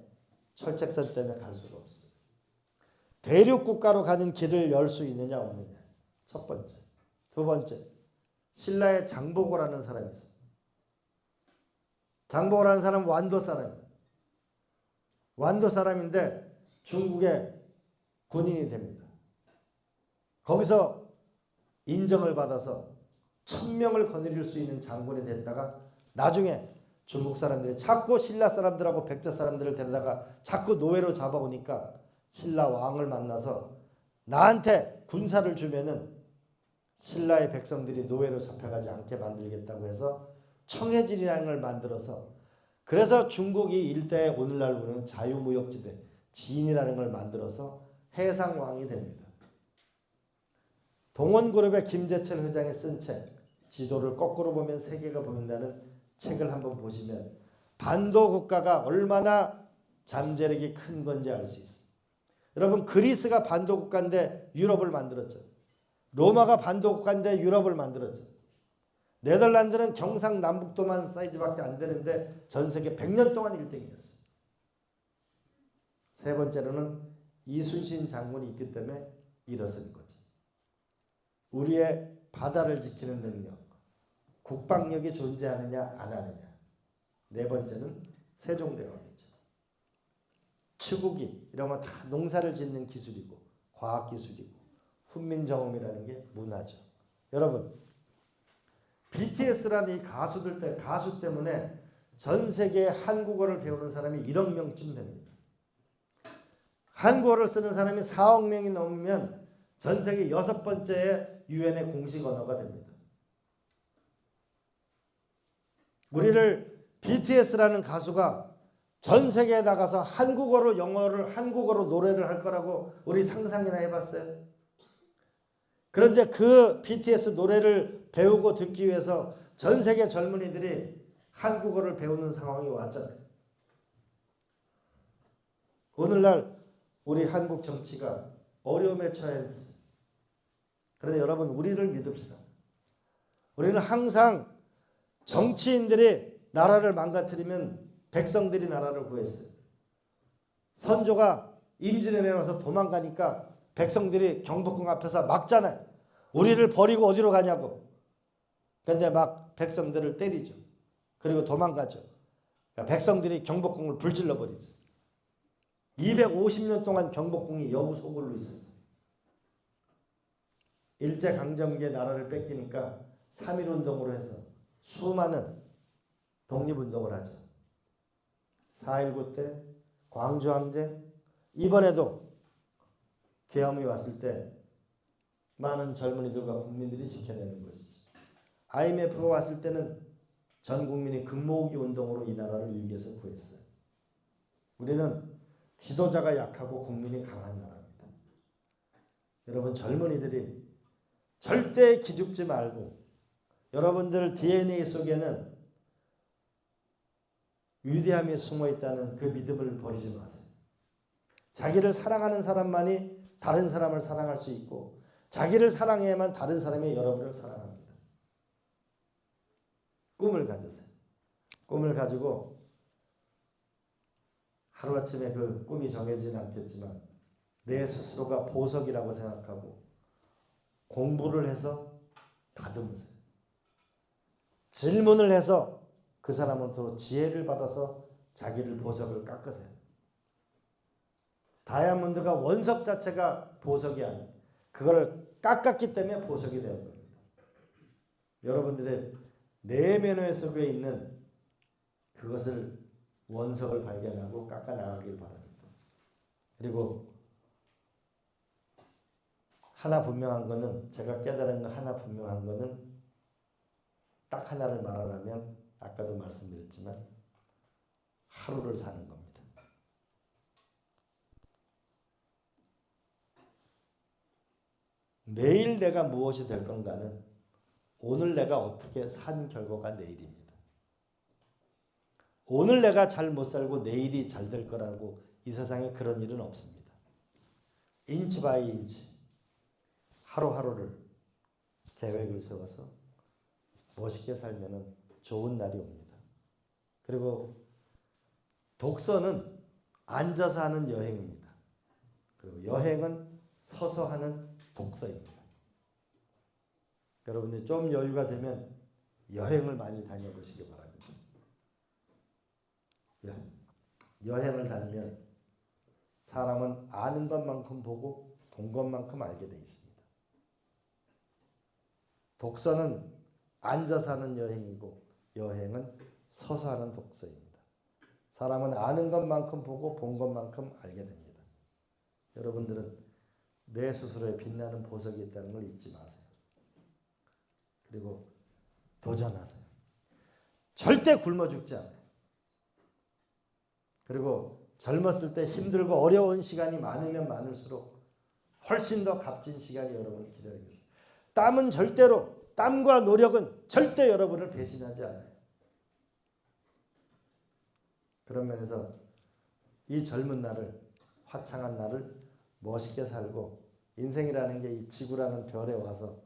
철책선 때문에 갈 수가 없어요. 대륙 국가로 가는 길을 열 수 있느냐 없느냐. 첫 번째. 두 번째. 신라의 장보고라는 사람이 있어요. 장보고라는 사람은 완도 사람이에요. 완도 사람인데 중국의 군인이 됩니다. 거기서 인정을 받아서 1000명을 거느릴 수 있는 장군이 됐다가 나중에 중국 사람들이 자꾸 신라 사람들하고 백제 사람들을 데려다가 자꾸 노예로 잡아오니까 신라 왕을 만나서 나한테 군사를 주면은 신라의 백성들이 노예로 잡혀가지 않게 만들겠다고 해서 청해진이라는 걸 만들어서 그래서 중국이 일대에 오늘날 우리는 자유무역지대 진이라는 걸 만들어서 해상왕이 됩니다. 동원그룹의 김재철 회장이 쓴 책 지도를 거꾸로 보면 세계가 보인다는 책을 한번 보시면 반도 국가가 얼마나 잠재력이 큰 건지 알 수 있어요. 여러분 그리스가 반도 국가인데 유럽을 만들었죠. 로마가 반도 국가인데 유럽을 만들었죠. 네덜란드는 경상남북도만 사이즈밖에 안 되는데 전 세계 100년 동안 1등이었어요. 세 번째로는 이순신 장군이 있기 때문에 일어선 거죠. 우리의 바다를 지키는 능력, 국방력이 존재하느냐 안 하느냐. 네 번째는 세종대왕이죠. 추구기 이런 거 다 농사를 짓는 기술이고 과학기술이고 훈민정음이라는 게 문화죠. 여러분, BTS라는 이 가수 때문에 전 세계 한국어를 배우는 사람이 1억 명쯤 됩니다. 한국어를 쓰는 사람이 4억 명이 넘으면 전 세계 6번째 유엔의 공식 언어가 됩니다. 우리를 BTS라는 가수가 전 세계에 나가서 한국어로 노래를 할 거라고 우리 상상이나 해봤어요? 그런데 그 BTS 노래를 배우고 듣기 위해서 전 세계 젊은이들이 한국어를 배우는 상황이 왔잖아요. 오늘날 우리 한국 정치가 어려움에 처했어. 그런데 여러분, 우리를 믿읍시다. 우리는 항상 정치인들이 나라를 망가뜨리면 백성들이 나라를 구했어요. 선조가 임진에 내려와서 도망가니까 백성들이 경복궁 앞에서 막잖아요. 우리를 버리고 어디로 가냐고. 근데 막 백성들을 때리죠. 그리고 도망가죠. 그러니까 백성들이 경복궁을 불질러 버리죠. 250년 동안 경복궁이 여우소굴로 있었어요. 일제강점기에 나라를 뺏기니까 3.1운동으로 해서 수많은 독립운동을 하죠. 4.19 때, 광주항쟁, 이번에도 계엄이 왔을 때 많은 젊은이들과 국민들이 지켜내는 것이죠. IMF가 왔을 때는 전 국민이 금모으기 운동으로 이 나라를 위기에서 구했어요. 우리는 지도자가 약하고 국민이 강한 나라입니다. 여러분, 젊은이들이 절대 기죽지 말고 여러분들 DNA 속에는 위대함이 숨어 있다는 그 믿음을 버리지 마세요. 자기를 사랑하는 사람만이 다른 사람을 사랑할 수 있고 자기를 사랑해야만 다른 사람이 여러분을 사랑합니다. 꿈을 가지세요. 꿈을 가지고 하루아침에 그 꿈이 정해지진 않겠지만 내 스스로가 보석이라고 생각하고 공부를 해서 다듬으세요. 질문을 해서 그 사람으로부터 지혜를 받아서 자기를 보석을 깎으세요. 다이아몬드가 원석 자체가 보석이 아니에요. 그걸 깎았기 때문에 보석이 되는 겁니다. 여러분들의 내면의 속에 있는 그것을 원석을 발견하고 깎아 나가길 바랍니다. 그리고 하나 분명한 거는, 제가 깨달은 거 하나 분명한 거는 딱 하나를 말하라면 아까도 말씀드렸지만 하루를 사는 겁니다. 내일 내가 무엇이 될 건가는 오늘 내가 어떻게 산 결과가 내일입니다. 오늘 내가 잘 못 살고 내일이 잘 될 거라고 이 세상에 그런 일은 없습니다. 인치 바이 인치 하루하루를 계획을 세워서 멋있게 살면 좋은 날이 옵니다. 그리고 독서는 앉아서 하는 여행입니다. 그리고 여행은 서서 하는 독서입니다. 여러분들이 좀 여유가 되면 여행을 많이 다녀보시기 바랍니다. 여행을 다니면 사람은 아는 것만큼 보고 본 것만큼 알게 돼 있습니다. 독서는 앉아서 하는 여행이고 여행은 서서 하는 독서입니다. 사람은 아는 것만큼 보고 본 것만큼 알게 됩니다. 여러분들은 내 스스로에 빛나는 보석이 있다는 걸 잊지 마세요. 그리고 도전하세요. 절대 굶어 죽지 않아요. 그리고 젊었을 때 힘들고 어려운 시간이 많으면 많을수록 훨씬 더 값진 시간이 여러분을 기다리고 있어요. 땀과 노력은 절대 여러분을 배신하지 않아요. 그런 면에서 이 젊은 날을, 화창한 날을 멋있게 살고, 인생이라는 게 이 지구라는 별에 와서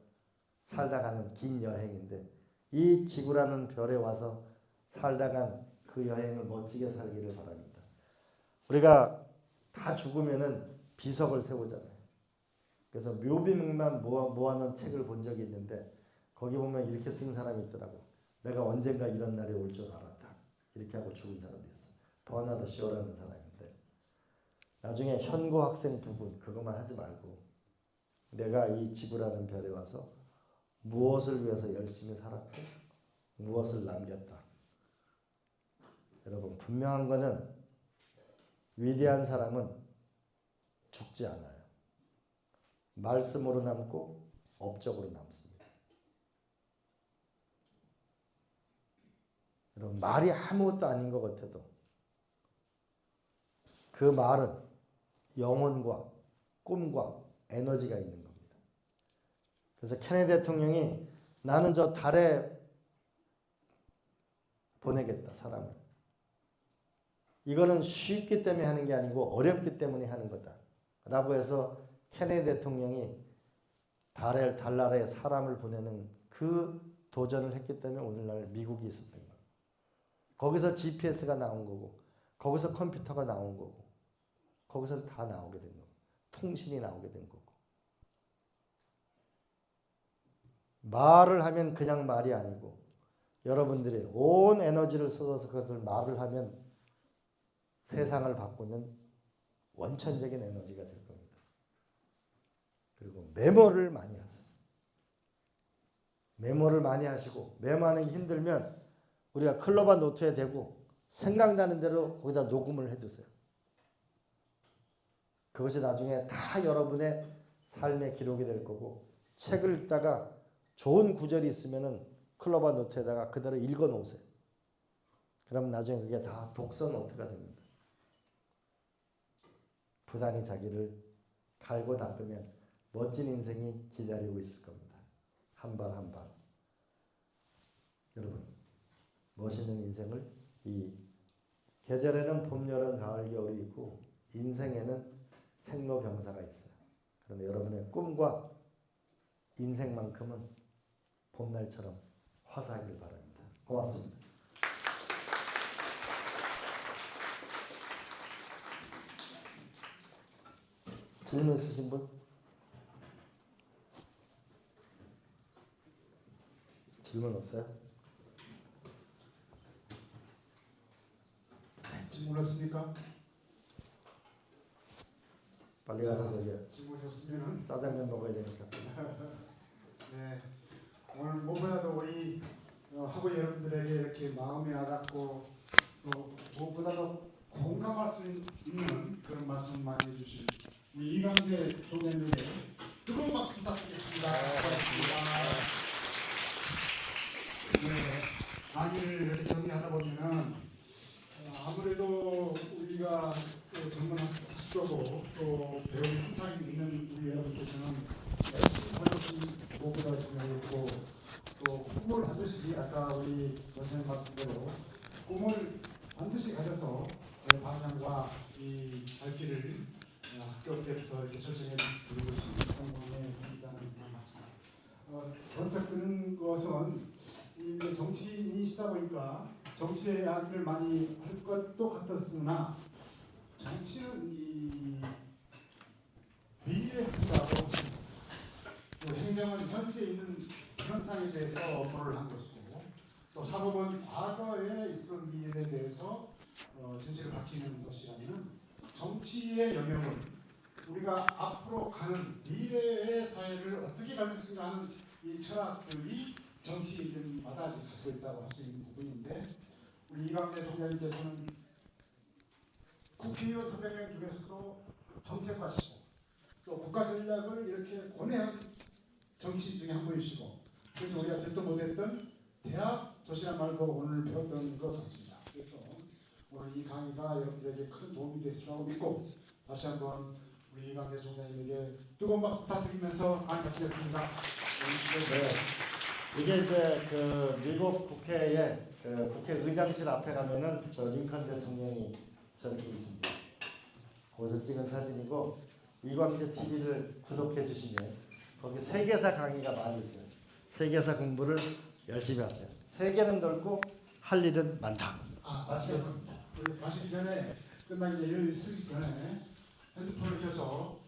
살다 가는 긴 여행인데 이 지구라는 별에 와서 살다 간 그 여행을 멋지게 살기를 바랍니다. 우리가 다 죽으면은 비석을 세우잖아요. 그래서 묘비명만 모아놓은 책을 본 적이 있는데 거기 보면 이렇게 쓴 사람이 있더라고. 내가 언젠가 이런 날이 올 줄 알았다. 이렇게 하고 죽은 사람이 있어. 버나드 쇼라는 사람인데 나중에 현고 학생 부분 그것만 하지 말고 내가 이 지구라는 별에 와서 무엇을 위해서 열심히 살았고 무엇을 남겼다. 여러분 분명한 거는 위대한 사람은 죽지 않아요. 말씀으로 남고 업적으로 남습니다. 여러분 말이 아무것도 아닌 것 같아도 그 말은 영혼과 꿈과 에너지가 있는 겁니다. 그래서 케네디 대통령이 나는 저 달에 보내겠다 사람을. 이거는 쉽기 때문에 하는 게 아니고 어렵기 때문에 하는 거다 라고 해서 케네디 대통령이 달나라에 사람을 보내는 그 도전을 했기 때문에 오늘날 미국이 있었던 거예요. 거기서 GPS가 나온 거고 거기서 컴퓨터가 나온 거고 거기서 다 나오게 된 거고 통신이 나오게 된 거고 말을 하면 그냥 말이 아니고 여러분들이 온 에너지를 써서 그것을 말을 하면 세상을 바꾸는 원천적인 에너지가 될 겁니다. 그리고 메모를 많이 하세요. 메모를 많이 하시고 메모하는 게 힘들면 우리가 클럽과 노트에 대고 생각나는 대로 거기다 녹음을 해두세요. 그것이 나중에 다 여러분의 삶의 기록이 될 거고 책을 읽다가 좋은 구절이 있으면은 클럽과 노트에다가 그대로 읽어 놓으세요. 그럼 나중에 그게 다 독서 노트가 됩니다. 부단히 자기를 갈고 닦으면 멋진 인생이 기다리고 있을 겁니다. 한 발 한 발. 여러분 멋있는 인생을 이 계절에는 봄, 여름, 가을, 겨울이 있고 인생에는 생로병사가 있어요. 그런데 여러분의 꿈과 인생만큼은 봄날처럼 화사하길 바랍니다. 고맙습니다. 질문 있으신 분? 질문 없어요? 질문 없습니까? 빨리 가서 저기 질문이 없으면은 짜장면 먹어야 되니까. 네, 오늘 무엇보다도 우리 학우 여러분들에게 이렇게 마음이 와닿고 또 무엇보다도 공감할 수 있는 그런 말씀 많이 해주신 우리 이강재 총장님에게 뜨거운 박수 부탁드리겠습니다. 고맙습니다. 네, 강의를 이렇게 정리하다 보면은 아무래도 우리가 전문 학교고 또 배움이 한창 있는 우리 여러분께서는 열심히 하는 무엇보다 중요했고 또 꿈을 반드시 아까 우리 원장님 말씀대로 꿈을 반드시 가져서 방향과 이 갈 길을 학교 때부터 이렇게 설정해 주는 것이 성공의 일이라는 생각을 했습니다. 번쩍 드는 것은 이제 정치인이시다 보니까 정치의 이야기를 많이 할 것도 같았으나 정치는 이 미래에 한다고 또 행정은 현재 있는 현상에 대해서 업무를 한 것이고 또 사법은 과거에 있었던 미래에 대해서 진실을 밝히는 것이라면 정치의 영역은 우리가 앞으로 가는 미래의 사회를 어떻게 갈 것인가 하는 이 철학들이 정치인들마다 가지고 있다고 할 수 있는 부분인데 우리 이강재 총장님께서는 국회의원 300명 중에서도 정책가시고 또 국가 전략을 이렇게 고뇌한 정치인 중에 한 분이시고 그래서 우리가 듣도 못했던 대학 도시란 말도 오늘 배웠던 것 같습니다. 그래서 오늘 이 강의가 여러분들에게 큰 도움이 됐으라고 믿고 다시 한번 우리 이강재 총장님에게 뜨거운 박수 부탁드리면서 강의 마치겠습니다. 네. 이게 이제 그 미국 국회에 그 국회 의장실 앞에 가면은 저 링컨 대통령이 저기 있습니다. 거기서 찍은 사진이고 이광재 TV를 구독해 주시면 거기 세계사 강의가 많이 있어요. 세계사 공부를 열심히 하세요. 세계는 넓고 할 일은 많다. 마치겠습니다. 가시기 전에 끝나기 일을 쓰기 전에 핸드폰을 켜서